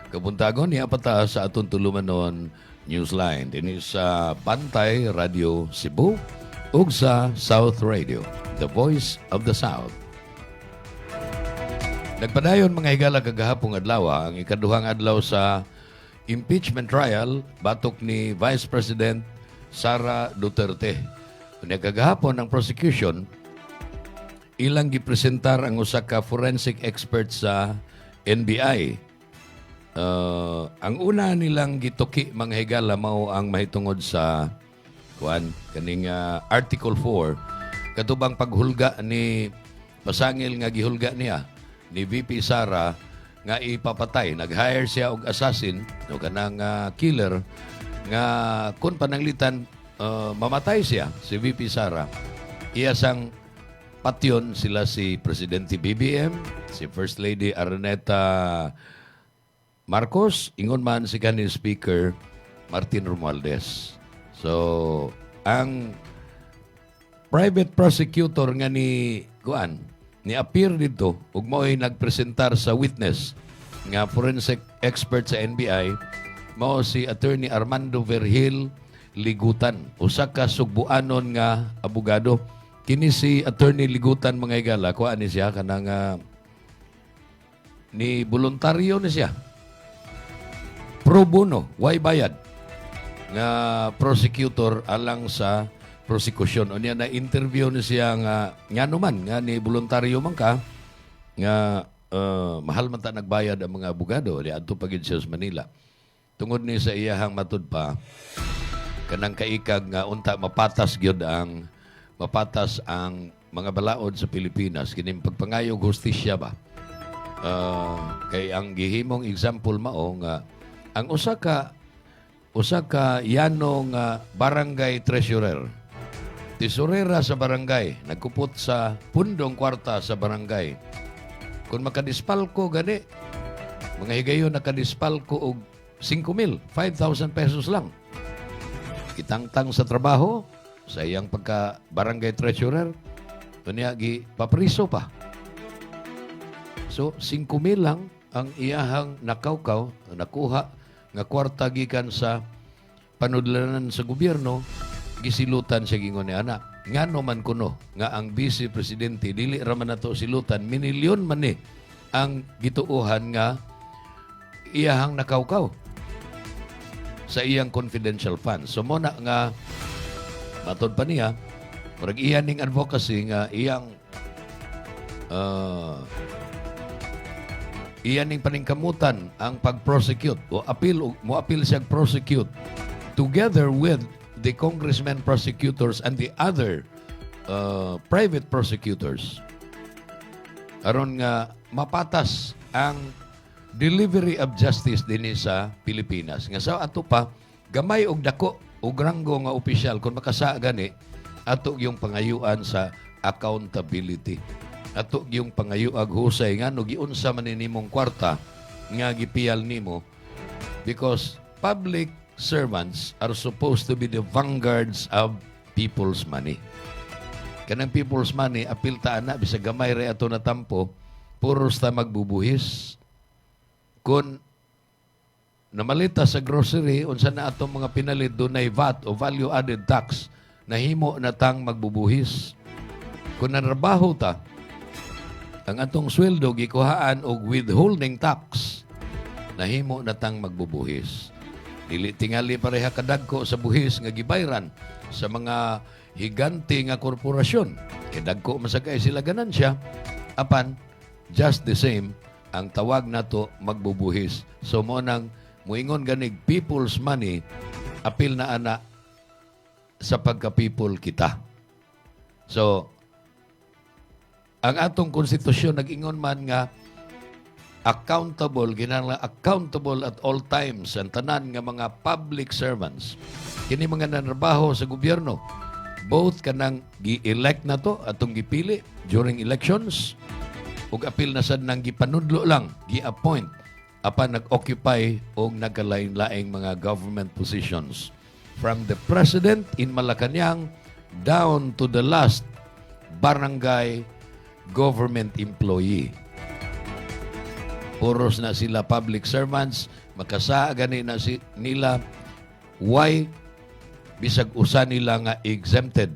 kabuntagon. Iapata sa atong tuluman ng Newsline. Din sa Pantay Radio Cebu ug sa South Radio, The Voice of the South. Nagpadayon mga higala kagahapong adlaw ang ikaduhang adlaw sa impeachment trial batok ni Vice President Sara Duterte. Unya kagahapon ang prosecution ilang gipresentar ang usa ka forensic expert sa NBI. Ang una nilang gituki mga higala mao ang mahitungod sa kaning Article 4 katubang paghulga ni pasangil nga gihulga niya ni VP Sara nga ipapatay. Nag-hire siya og assassin o kanang killer nga kun pananglitan mamatay siya si VP Sara. Iya sang patyon sila si Presidente BBM, si First Lady Araneta Marcos, ingon man si kanil Speaker Martin Romualdez. So, ang private prosecutor nga ni appear dito ug mao'y nagpresentar sa witness nga forensic expert sa NBI mao si Attorney Armando Vergil Ligutan, usa ka sugbuanon nga abogado. Kini si Attorney Ligutan mga higala, kuan ni siya kanang ni voluntaryo ni siya. Pro bono, way bayad nga prosecutor alang sa prosecution. O niya na interview ni siya nga naman nga ni voluntaryo man ka nga mahal man ta nagbayad ang mga abogado di adto pagid siya sa Manila. Tungod ni sa iyahang matud pa kanang kaikag nga unta mapatas ang mga balaod sa Pilipinas kining pagpangayog hustisya ba. Kay ang gihimong example mao nga ang usa ka yanong barangay treasurer, tesorera sa barangay, nagkupot sa pundong kwarta sa barangay. Kung makadispalko gani, mga higayon nakadispalko og 5,000, 5,000 pesos lang. Kitangtang sa trabaho, sa iyang pagka-barangay treasurer, kunya papriso pa. So, 5,000 lang ang iyahang nakuha nga kwarta gikan sa panudlanan sa gobyerno, gisilutan siya gingon ni ana. Ngano man kuno nga ang Vice Presidente dili ra man nato silutan, minilyon man ni ang gituuhan nga iyahang nakawkaw sa iyang confidential funds. So mo na nga matod pa niya, murag iyan ning advocacy nga iyang iyan ning paningkamutan ang pag-prosecute o mo appeal siya prosecute together with the congressmen prosecutors and the other private prosecutors aron nga mapatas ang delivery of justice dinhi sa Pilipinas. Nga sa ato pa gamay og dako og ranggo nga opisyal kung makasa gani ato yung pangayuan sa accountability. Ato yung pangayuag husay nga no giunsa man nimong kwarta nga gipiyal nimo, because public servants are supposed to be the vanguards of people's money. Kanang people's money apil ta ana bisag gamay ra ato natampo, puros ta magbubuhis. Kung namalita sa grocery unsa na atong mga pinalit dunay VAT o value added tax, nahimo na tang magbubuhis. Kung nanrabaho ta, ang atong sweldo gikuhaan og withholding tax, nahimo na tang magbubuhis. Dili tingali pareha kadagko sa buhis nga gibayran sa mga higante nga korporasyon. Kay dagko masagay sila ganansya. Apan, just the same, ang tawag nato magbubuhis. So mo nang muingon ganig people's money, apil na ana sa pagka-people kita. So, ang atong konstitusyon nag-ingon man nga accountable, ginala accountable at all times ang tanan nga mga public servants. Kini mga nanrabaho sa gobyerno, both kanang gi-elect na to atong gipili during elections, ug apil na sad nang gipanudlo lang, gi-appoint apan nag-occupy og nagkalain-laing mga government positions. From the President in Malacanang down to the last barangay government employee. Puros na sila public servants, makasa gani na nila why bisag usa nila nga exempted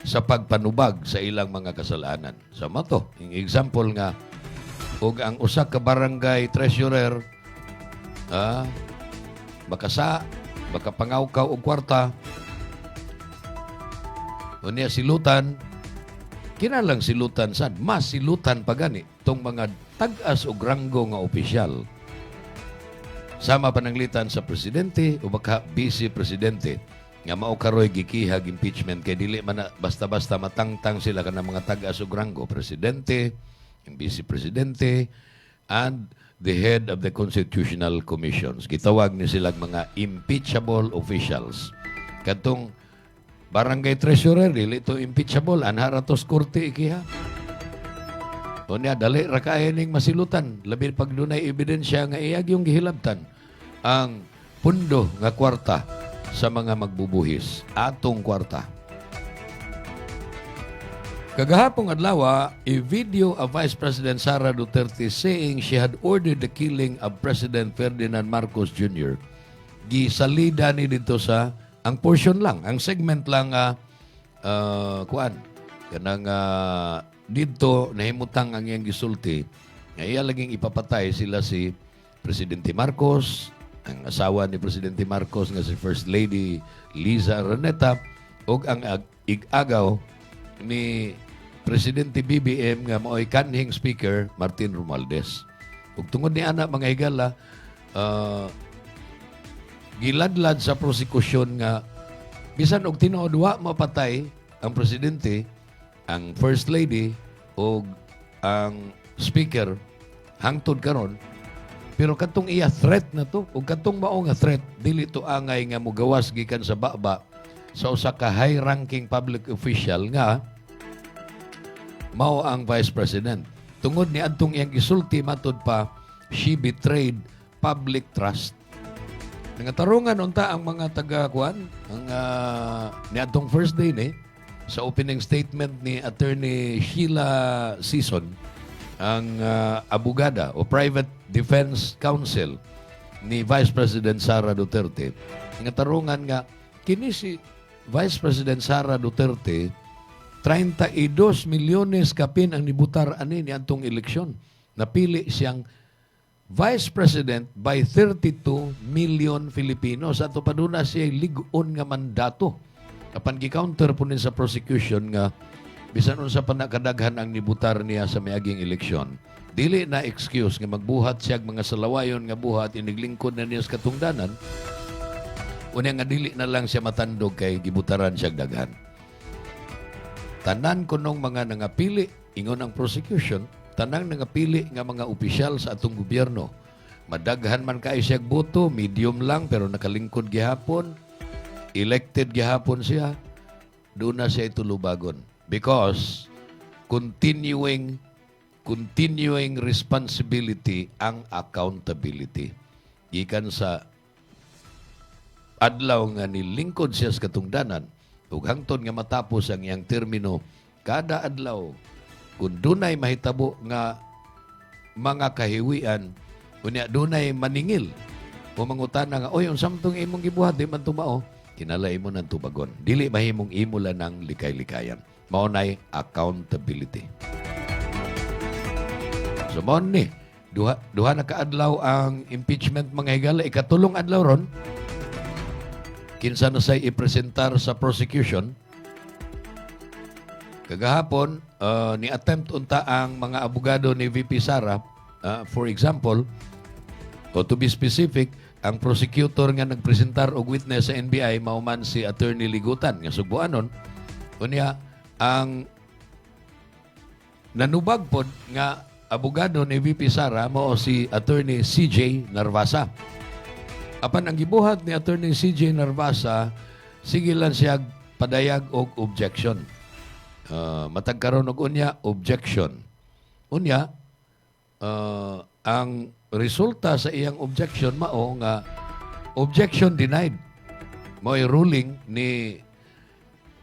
sa pagpanubag sa ilang mga kasalanan. Sa mato, yung example nga ug ang usa ka barangay treasurer makapangawkaw og kwarta, unya silutan, kinalang silutan sad, mas silutan pa gani tong mga tag-as og ranggo nga opisyal. Sama pananglitan sa presidente o baka vice presidente nga mao karoy gikihag impeachment kay dili man basta-basta matangtang sila kanang mga tag-as og ranggo, presidente, yung vice presidente, and the head of the constitutional commissions. Gitawag ni silang mga impeachable officials. Katong barangay treasurer, dili to impeachable, anharatos korte ikiha. O niya, dali ra kaayo ning masilutan. Labi pag dunay ebidensya nga iyag yung gihilabtan ang pundo nga kwarta sa mga magbubuhis. Atong kwarta. Kagahapong adlaw, a video of Vice President Sara Duterte saying she had ordered the killing of President Ferdinand Marcos Jr. Gisalida ni dito sa ang portion lang, ang segment lang kanang dito nahimutang ang iyang gisulti nga iya laging ipapatay sila si Presidente Marcos, ang asawa ni Presidente Marcos nga si First Lady Liza Araneta, ug ang igagaw ni Presidente BBM nga mao'y kanhing speaker Martin Romualdez. Ug tungod ni ana mga higala, giladlad sa prosekusyon nga bisan og tinuod wa mapatay ang presidente, ang First Lady o ang Speaker hangtod karon, pero katong iya threat na to o katong mao nga threat dili to angay nga mugawas gikan sa baba sa usa ka high-ranking public official nga mao ang Vice President. Tungod ni adtong iyang gisulti matud pa, she betrayed public trust. Nangatarungan unta ang mga taga-kuan ang niadtong First Day ni sa opening statement ni Attorney Sheila Sison, ang abogada o Private Defense Counsel ni Vice President Sara Duterte nga tarungan nga kini si Vice President Sara Duterte 32 milyones kapin ang nibutar ani ni atong eleksyon. Napili siyang Vice President by 32 million Filipinos. Ato pa doon na siya ligon nga mandato. Kapan gi-counter po sa prosecution nga bisan unsa pa nakadaghan ang nibutar niya sa miaging eleksyon. Dili na excuse nga magbuhat siya mga salawayon nga buhat iniglingkod na niya sa katungdanan. Unya nga dili na lang siya matandog kay gibutaran siya daghan. Tanan kunong mga nangapili ingon ang prosecution, tanang nangapili nga mga opisyal sa atong gobyerno. Madaghan man kay siya boto, medium lang pero nakalingkod gihapon, elected gihapon siya, doon na siya itulubagon. Because continuing responsibility ang accountability. Gikan sa adlaw nga nilingkod siya sa katungdanan, ug hangtod nga matapos ang iyang termino, kada adlaw, kung dunay mahitabo nga mga kahiwian, unya dunay maningil, o mangutana nga, oy, unsam tong imong gibuhat, di man tumao, kinalay mo ng tubagon. Dili mahimong imula ng likay-likayan. Maunay accountability. So, maun ni, duha na kaadlaw ang impeachment mga higala, ikatulong adlaw ron, kinsa na say ipresentar sa prosecution. Kagahapon, ni-attempt unta ang mga abogado ni VP Sara. For example, o to be specific, ang prosecutor nga nagpresentar og witness sa NBI mauman si Attorney Ligutan nga sugbuanon. Unya, ang nanubag pod nga abogado ni VP Sara mao si Attorney CJ Narvasa. Apan ang gibuhat ni Attorney CJ Narvasa, sige lang siya padayag og objection. Matag karon og unya objection. Unya, ang resulta sa iyang objection mao nga objection denied. Mo'y ruling ni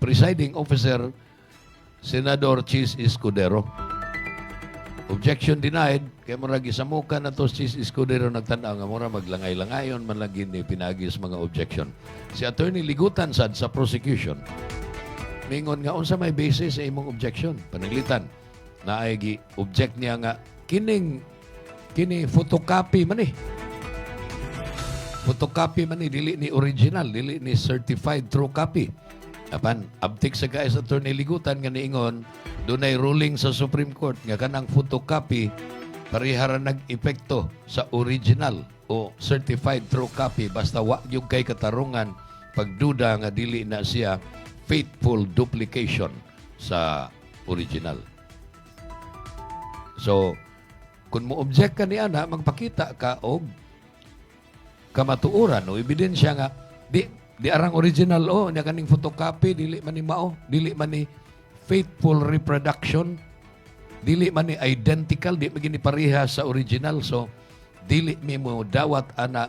presiding officer Senador Chis Escudero. Objection denied, kaya mura gisamukan na to si Escudero nagtanaw nga mura maglangay-langayon man lagi ni pinagis mga objection. Si Attorney Ligutan sad sa prosecution, mingon nga unsa may basis sa imong objection. Panaglitan, na ay gi-object niya nga kini photocopy man eh. Photocopy man eh, dili ni original, dili ni certified true copy. Apan, abtik sa guys Attorney Ligutan nga niingon, dunay ruling sa Supreme Court nga kanang photocopy parihara nag-epekto sa original o certified true copy basta wa yung kay katarungan pagduda nga dili na siya faithful duplication sa original. So, kung mo object ka niya na, magpakita ka og kamatuuran o ebidensya nga di arang original nya kaning photocopy dili man ni mao, dili man ni faithful reproduction, dili man ni identical, di magini pareha sa original. So dili mi mo dawat ana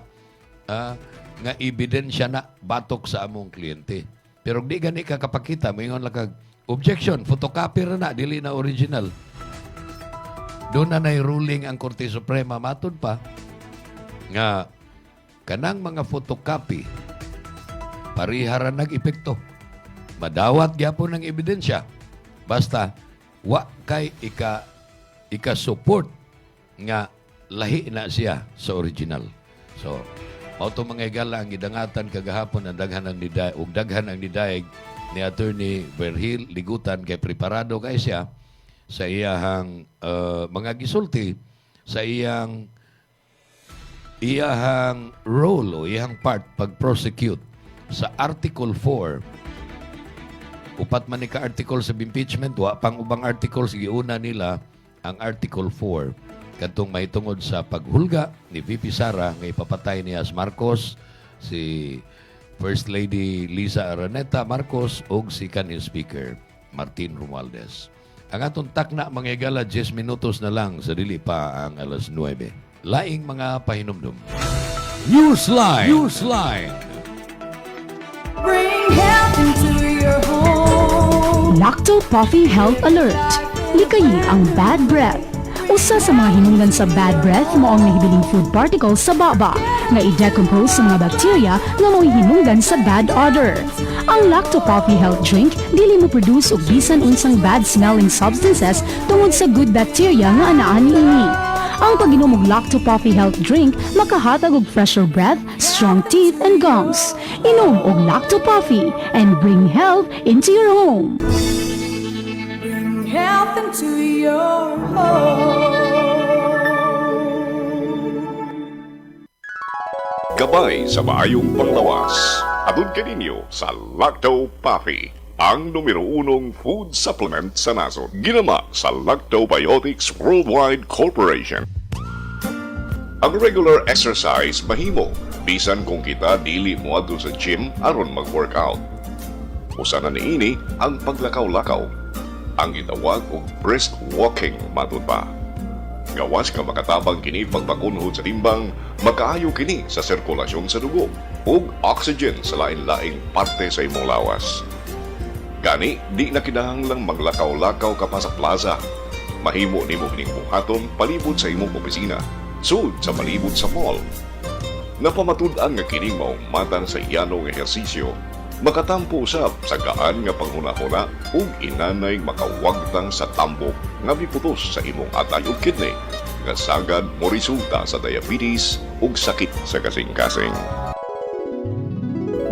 nga ebidensya na batok sa among kliyente. Pero di gani ka kapakita, moingon lang kag objection, photocopy ra na dili na original. Doon na ruling ang Korte Suprema matud pa nga kanang mga photocopy parihara nag-epekto. Madawat gyapon ng ebidensya. Basta wa kay ika-support nga lahi na siya sa original. So, auto mga igala ang gidangatan kagahapon ang daghan ang nidayeg ug daghan ang nidayeg ni Attorney Berhil Ligutan kay preparado kay siya sa iyahang mga gisulti sa iyang role o iyang part pag-prosecute sa Article 4. Upat man ni ka-article sa impeachment, wa pang ubang article, sige una nila ang Article 4. Katong may tungod sa paghulga ni VP Sara nga ipapatay ni As Marcos, si First Lady Liza Araneta Marcos o si kanhi Speaker Martin Romualdez. Ang atong takna mga igala 10 minutos na lang sa dili pa ang alas 9. Laing mga pahinumdum. Newsline! Bring health into your home. Lacto Puffy Health Alert. Likayi ang bad breath. Usa sa mga hinungdan sa bad breath mao ang nahibiling food particles sa baba nga i-decompose sa mga bacteria nga mo'y hinungdan sa bad odor. Ang Lacto Coffee Health Drink dili mo produce og bisan unsang bad smelling substances tungod sa good bacteria nga anaa niini. Ang pag-inom og Lacto Coffee Health Drink makahatag og fresher breath, strong teeth and gums. Inom og Lacto Coffee and bring health into your home. Bring health into your home. Gabay sa maayong panglawas. Atun kaninyo sa Lacto Puffy, ang numero 1 food supplement sa nasod. Ginama sa Lactobiotics Worldwide Corporation. Ang regular exercise mahimo, bisan kung kita dili mo adto sa gym aron mag-workout. Usa na niini ang paglakaw-lakaw, ang gitawag og brisk walking matud pa. Gawas ka makatabang kini pagpakunhod sa timbang, makaayo kini sa sirkulasyon sa dugo ug oxygen sa lain-laing parte sa imong lawas. Gani, di na kinahanglang maglakaw-lakaw ka pa sa plaza. Mahimo nimo kining buhaton palibot sa imong opisina, sud sa palibot sa mall. Napamatud-an nga kini maumatan sa iyanong ehersisyo, makatampo usab sa gaan nga panghuna-huna ug inanay makawagtang sa tambok nga miputos sa imong atay ug kidney nga sagad mo resulta sa diabetes ug sakit sa kasing-kasing.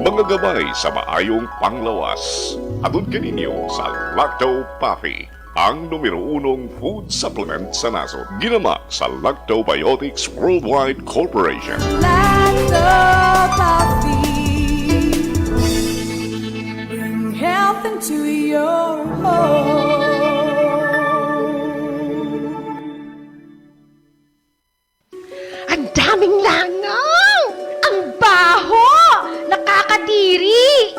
Mga gabay sa maayong panglawas. Atun kaninyo sa Lacto Puffy, ang numero 1 food supplement sa nasod. Ginama sa Lactobiotics Worldwide Corporation. Lacto Coffee. Bring health into your home. Ang daming langaw! Ang baho! Nakakadiri!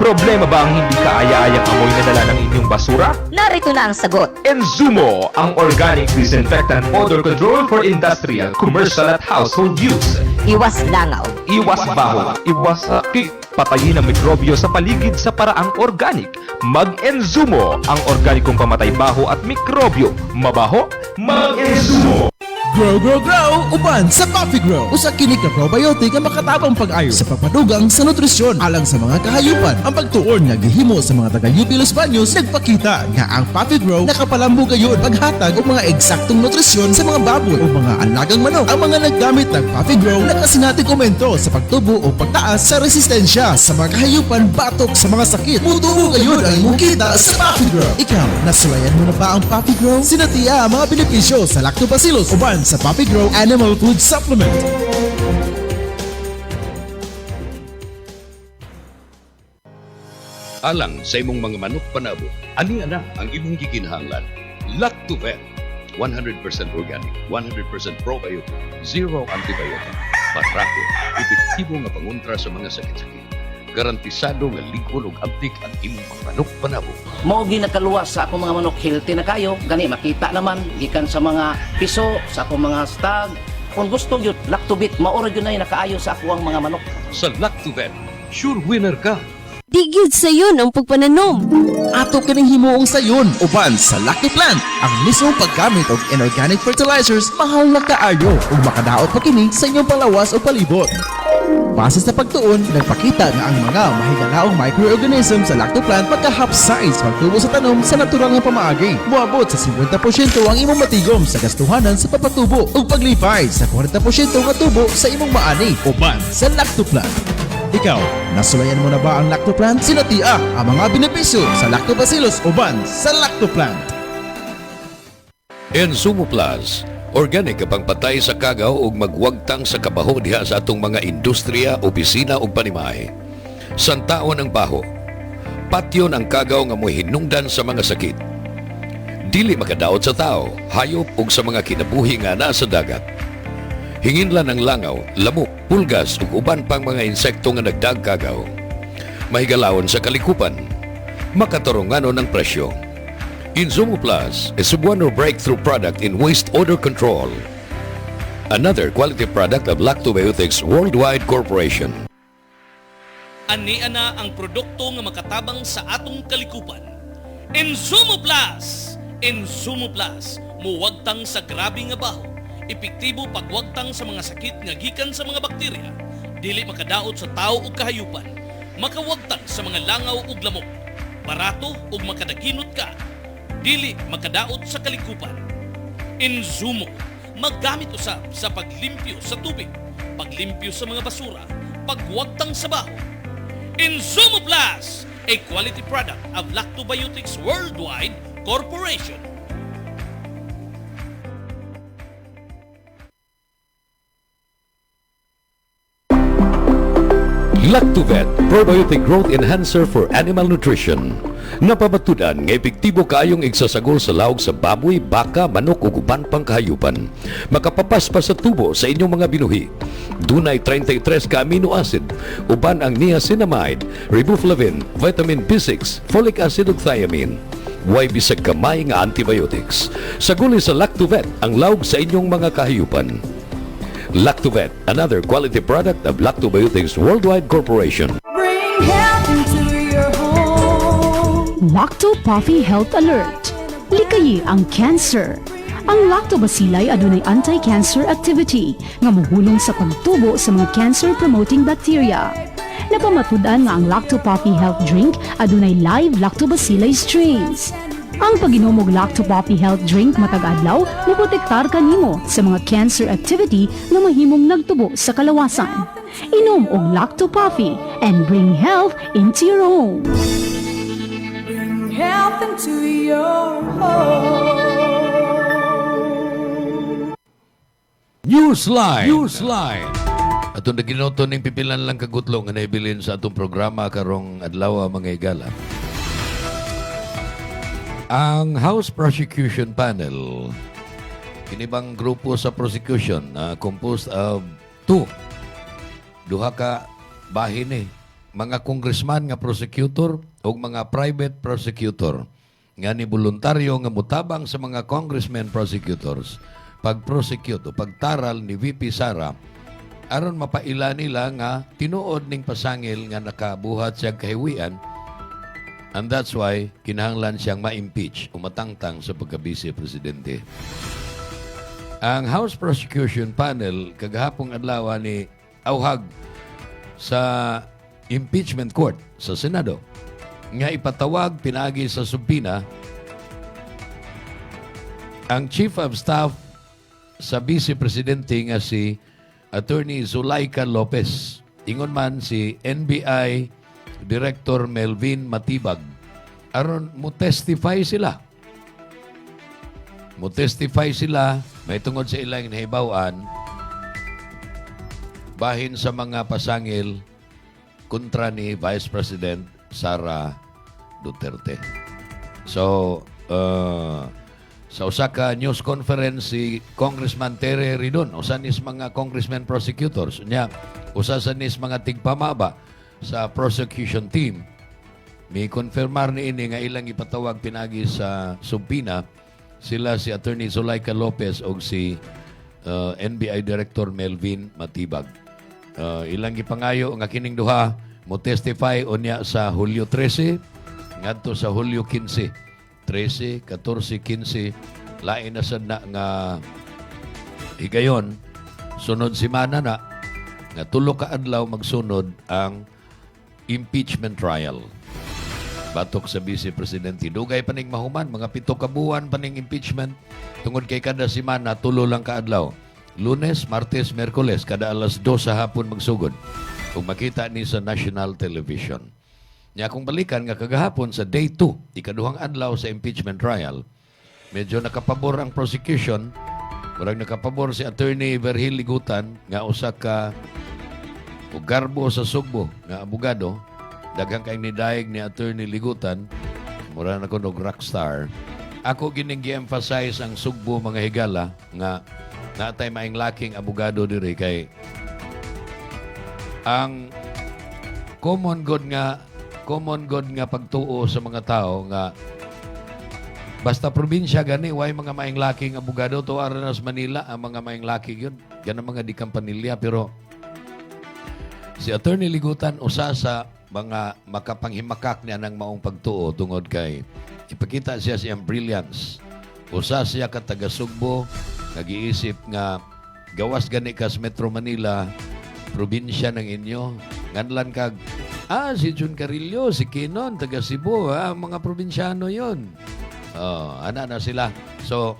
Problema ba ang hindi kaaya-ayang amoy na dala ng inyong basura? Narito na ang sagot. Enzumo, ang organic disinfectant odor control for industrial, commercial at household use. Iwas langaw. Iwas baho, iwas sakit. Patayin ang mikrobyo sa paligid sa paraang organic. Mag-Enzumo, ang organikong pamatay baho at mikrobyo. Mabaho? Mag-Enzumo! Grow, grow, grow! Uban sa Coffee Grow! Usa kini ka probiotic ang makatabang pag-ayo sa pagpadugang sa nutrisyon alang sa mga kahayupan. Ang pagtuon nga gihimo sa mga taga-UP Los Baños nagpakita nga ang Coffee Grow nakapalambo gayon paghatag og mga eksaktong nutrisyon sa mga baboy o mga alagang manok. Ang mga naggamit ng Coffee Grow nakasinati komento sa pagtubo o pagtaas sa resistensya sa mga kahayupan batok sa mga sakit. Mutubo gayon ang imong kita sa Coffee Grow. Ikaw, nasulayan mo na ba ang Coffee Grow? Sinatiya ang mga benepisyo sa Lactobacillus uban sa Puppy Grow Animal Food Supplement. Alang sa imong mga manok panabo, ani ana ang imong gikinahanglan. Lactovet, 100% organic, 100% probiotic, zero antibiotic, patrako, epektibo nga pangontra sa mga sakit-sakit. Garantisado nga likod ug abdik ang imong mga manok panabo. Mao ginakaluwas sa akong mga manok, healthy na kayo. Gani makita naman gikan sa mga piso, sa akong mga stag. Kung gusto gyud Lactobit, maoro gyud na nakaayo sa akong mga manok. Sa Lactovet, sure winner ka. Digid sayon ang pagpananom. Ato kining himuong sayon uban sa Lactoplant. Ang mismong paggamit og inorganic fertilizers mahal na kaayo ug makadaot pa kini sa inyong palawas o palibot. Base sa pagtuon, nagpakita nga ang mga mahigalaong microorganism sa Lactoplant magka-half size pagtubo sa tanom sa natural nga pamaagi. Muabot sa 50% ang imong matigom sa gastuhanan sa papatubo ug paglipay sa 40% nga tubo sa imong maani uban sa Lactoplant. Ikaw, nasulayan mo na ba ang Lactoplant? Sinatia ang mga benepisyo sa Lactobacillus uban sa Lactoplant. Enzumo Plus, organic kapang patay sa kagaw ug magwagtang sa kabaho diha sa atong mga industriya, opisina ug panimahe. Santaon ang baho. Patyon ang kagaw nga mo'y hinungdan sa mga sakit. Dili makadaot sa tao, hayop ug sa mga kinabuhi nga naa sa dagat. Hinginlan ang langaw, lamok, pulgas ug uban pang mga insekto nga nagdagkagaw. Mahigalawon sa kalikupan, makatarunganon ang presyo. Enzumo Plus is one breakthrough product in waste odor control. Another quality product of Lactobiotics Worldwide Corporation. Ani ana ang produkto nga makatabang sa atong kalikupan. Enzumo Plus! Enzumo Plus, muwagtang sa grabe nga baho, epektibo pagwagtang sa mga sakit nga gikan sa mga bakterya, dili makadaot sa tao ug kahayupan, makawagtang sa mga langaw ug lamok, barato ug makadaginot ka, dili makadaot sa kalikupan. Inzumo, maggamit usab sa paglimpyo sa tubig, paglimpyo sa mga basura, pagwagtang sa baho. Inzumo Plus, a quality product of Lactobiotics Worldwide Corporation. Lactovet, probiotic growth enhancer for animal nutrition. Napabatudan nga epektibo kaayong igsasagol sa lawg sa baboy, baka, manok ug uban pang kahayupan. Makapapas pa sa tubo sa inyong mga binuhi. Dunay 33 ka amino acid, uban ang niacinamide, riboflavin, vitamin B6, folic acid ug thiamine. Way bisag kamay nga antibiotics. Saguli sa Lactovet ang lawg sa inyong mga kahayupan. Lactovet, another quality product of Lactobiotics Worldwide Corporation. Bring health into your home. Lacto Puffy Health Alert. Likayi ang cancer. Ang lactobacilli adunay anti-cancer activity nga mohulong sa pagtubo sa mga cancer-promoting bacteria. Napamatudan nga ang Lacto Puffy Health Drink adunay live lactobacilli strains. Ang pag-inom og Lacto Puffy Health Drink matag adlaw moprotektar kanimo sa mga cancer activity nga mahimong nagtubo sa kalawasan. Inom og Lacto Puffy and bring health into your home. Bring health into your home. Newsline. Atong naginoto ning pipilan lang kagutlo nga naibilin sa atong programa karong adlaw mga igala. Ang House Prosecution Panel, kinibang grupo sa prosecution na composed of duha ka bahin mga congressman nga prosecutor o mga private prosecutor nga ni voluntaryo nga mutabang sa mga congressmen prosecutors pag-prosecute o pagtaral ni VP Sara aron mapaila nila nga tinuod ning pasangil nga nakabuhat siya kahiwian. And that's why kinahanglan siyang ma-impeach o matangtang sa pagka-vice presidente. Ang House Prosecution Panel kagahapong adlaw ni auhag sa impeachment court sa Senado nga ipatawag pinaagi sa subpina ang Chief of Staff sa Vice Presidente nga si Attorney Zulaika Lopez. Ingon man si NBI Director Melvin Matibag aron mo testify sila may tungod sa ilang nahibawan bahin sa mga pasangil kontra ni Vice President Sara Duterte. So sa usa ka news conference si Congressman Tere Ridon usa nis mga congressmen prosecutors nya usa sa nis mga tigpamaba sa prosecution team, may konfirmar ni ini nga ilang ipatawag pinagi sa subpina sila si Attorney Zulaika Lopez o si NBI Director Melvin Matibag. Ilang ipangayo nga kining duha mo testify unya sa Hulyo 13 ngadto sa Hulyo 15. 13, 14, 15 lain na sad na nga higayon sunod semana na nga tulo ka adlaw magsunod ang impeachment trial. Batok sa Vice Presidente. Dugay paning mahuman, mga 7 ka buwan paning impeachment. Tungod kay kada semana, tulo lang ka adlaw. Lunes, Martes, Merkules, kada alas 2 sa hapon magsugod. Kung makita ni sa national television. Nya kung balikan nga kagahapon sa day 2, ikaduhang adlaw sa impeachment trial, medyo nakapabor ang prosecution. Murag nakapabor si Attorney Verhil Ligutan nga usa ka o garbo sa Sugbo nga abogado, daghang kay nidaig ni Attorney Ligutan, mura na ko og rockstar. Ako gining gi-emphasize ang Sugbo mga higala nga natay maing laking abogado diri kay ang common good nga pagtuo sa mga tao nga basta probinsya gani way mga maing laking abogado to aras Manila ang mga maing laki yun ganang mga di kampanilya pero si Attorney Ligutan usa sa mga makapanghimakak niya ng maong pagtuo tungod kay ipakita siya siyang brilliance Usa siya ka taga Sugbo, nag-iisip nga gawas gani ka sa Metro Manila, probinsya ng inyo. Nganlan kag, si Jun Carillo, si Kinon, taga Cebu, mga probinsyano yon. Ana na sila. So,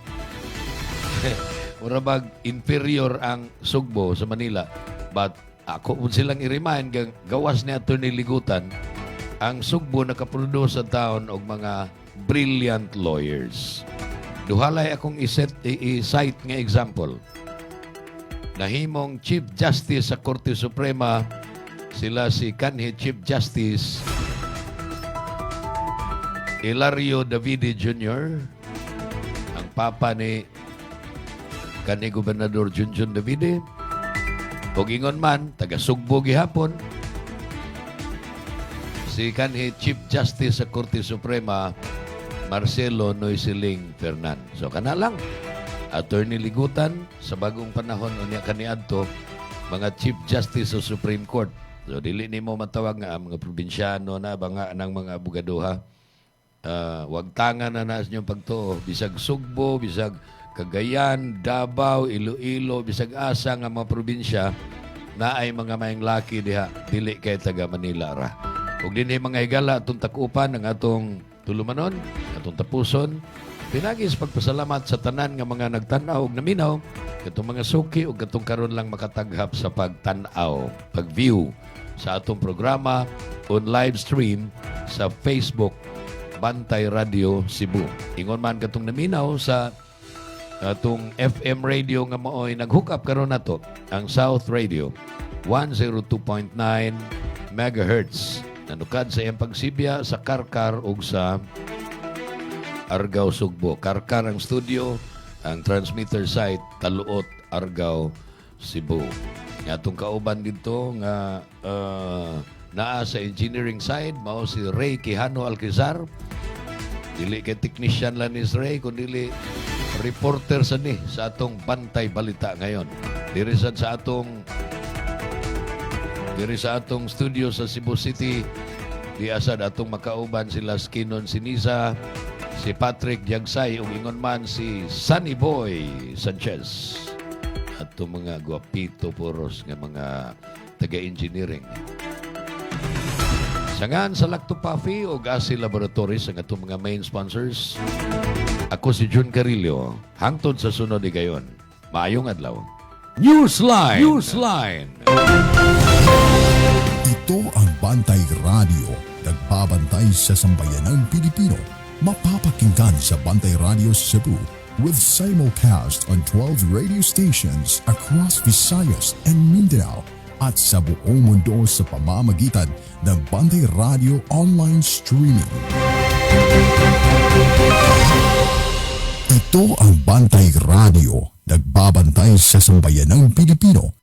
urabag inferior ang Sugbo sa Manila. But ako kung silang i-remind, gawas ni Atty. Ligutan, ang Sugbo nakaproduce sa taon og mga brilliant lawyers. Duhalay akong i-cite nga example. Nahimong Chief Justice sa Korte Suprema, sila si kanhi Chief Justice Hilario Davide Jr., ang papa ni kanhi Gobernador Junjun Davide. Ug ingon man, taga Sugbo gihapon, si kanhi Chief Justice sa Korte Suprema, Marcelo Noisiling Fernan. So kana lang, Attorney Ligutan sa bagong panahon unya kaniadto mga Chief Justice sa Supreme Court. So dili nimo matawag nga mga probinsyano na banga ng mga abogadoha. Wag tangan na sa inyong pagtuo. Bisag Sugbo, bisag Cagayan, Davao, Iloilo, bisag asa nga mga probinsya na ay mga mayang laki diha, dili kay taga Manila ra. Ug dinhi mga higala atong takupan ang atong tulumanon, atong tapuson. Pinagis pagpasalamat sa tanan nga mga nagtanaw ug naminaw, katong mga suki ug katong karon lang makataghap sa pagtanaw, pag-view sa atong programa on live stream sa Facebook Bantay Radio Cebu. Ingon man katong naminaw sa atong FM radio nga maoy nag-hook up karon nato ang South Radio 102.9 MHz. Nanukad sa iyang pagsibya sa Karkar ug sa Argao, Sugbo. Karkar ang studio, ang transmitter site, Taluot, Argao, Cebu. Nga itong kauban dito nga naa sa engineering side, mao si Ray Quijano Alquizar. Dili kay technician lang ni Ray, kundi reporter sa ni sa atong Bantay Balita ngayon. Diri sa atong studio sa Cebu City, di asad atong makauban sila Skinon Sinisa, si Patrick Diagsay, ug ingon man si Sunny Boy Sanchez. At itong mga guwapito puros nga mga taga-engineering. Sangan sa Lacto Puffy o Gasi Laboratories ang itong mga main sponsors. Ako si Jun Carillo, hangtod sa sunod igayon. Maayong adlaw. Newsline! Ito ang Bantay Radio, nagbabantay sa sambayanang Pilipino. Mapapakinggan sa Bantay Radio Cebu with simulcast on 12 radio stations across Visayas and Mindanao at sa buong mundo sa pamamagitan ng Bantay Radio online streaming. Ito ang Bantay Radio, nagbabantay sa sambayanang Pilipino.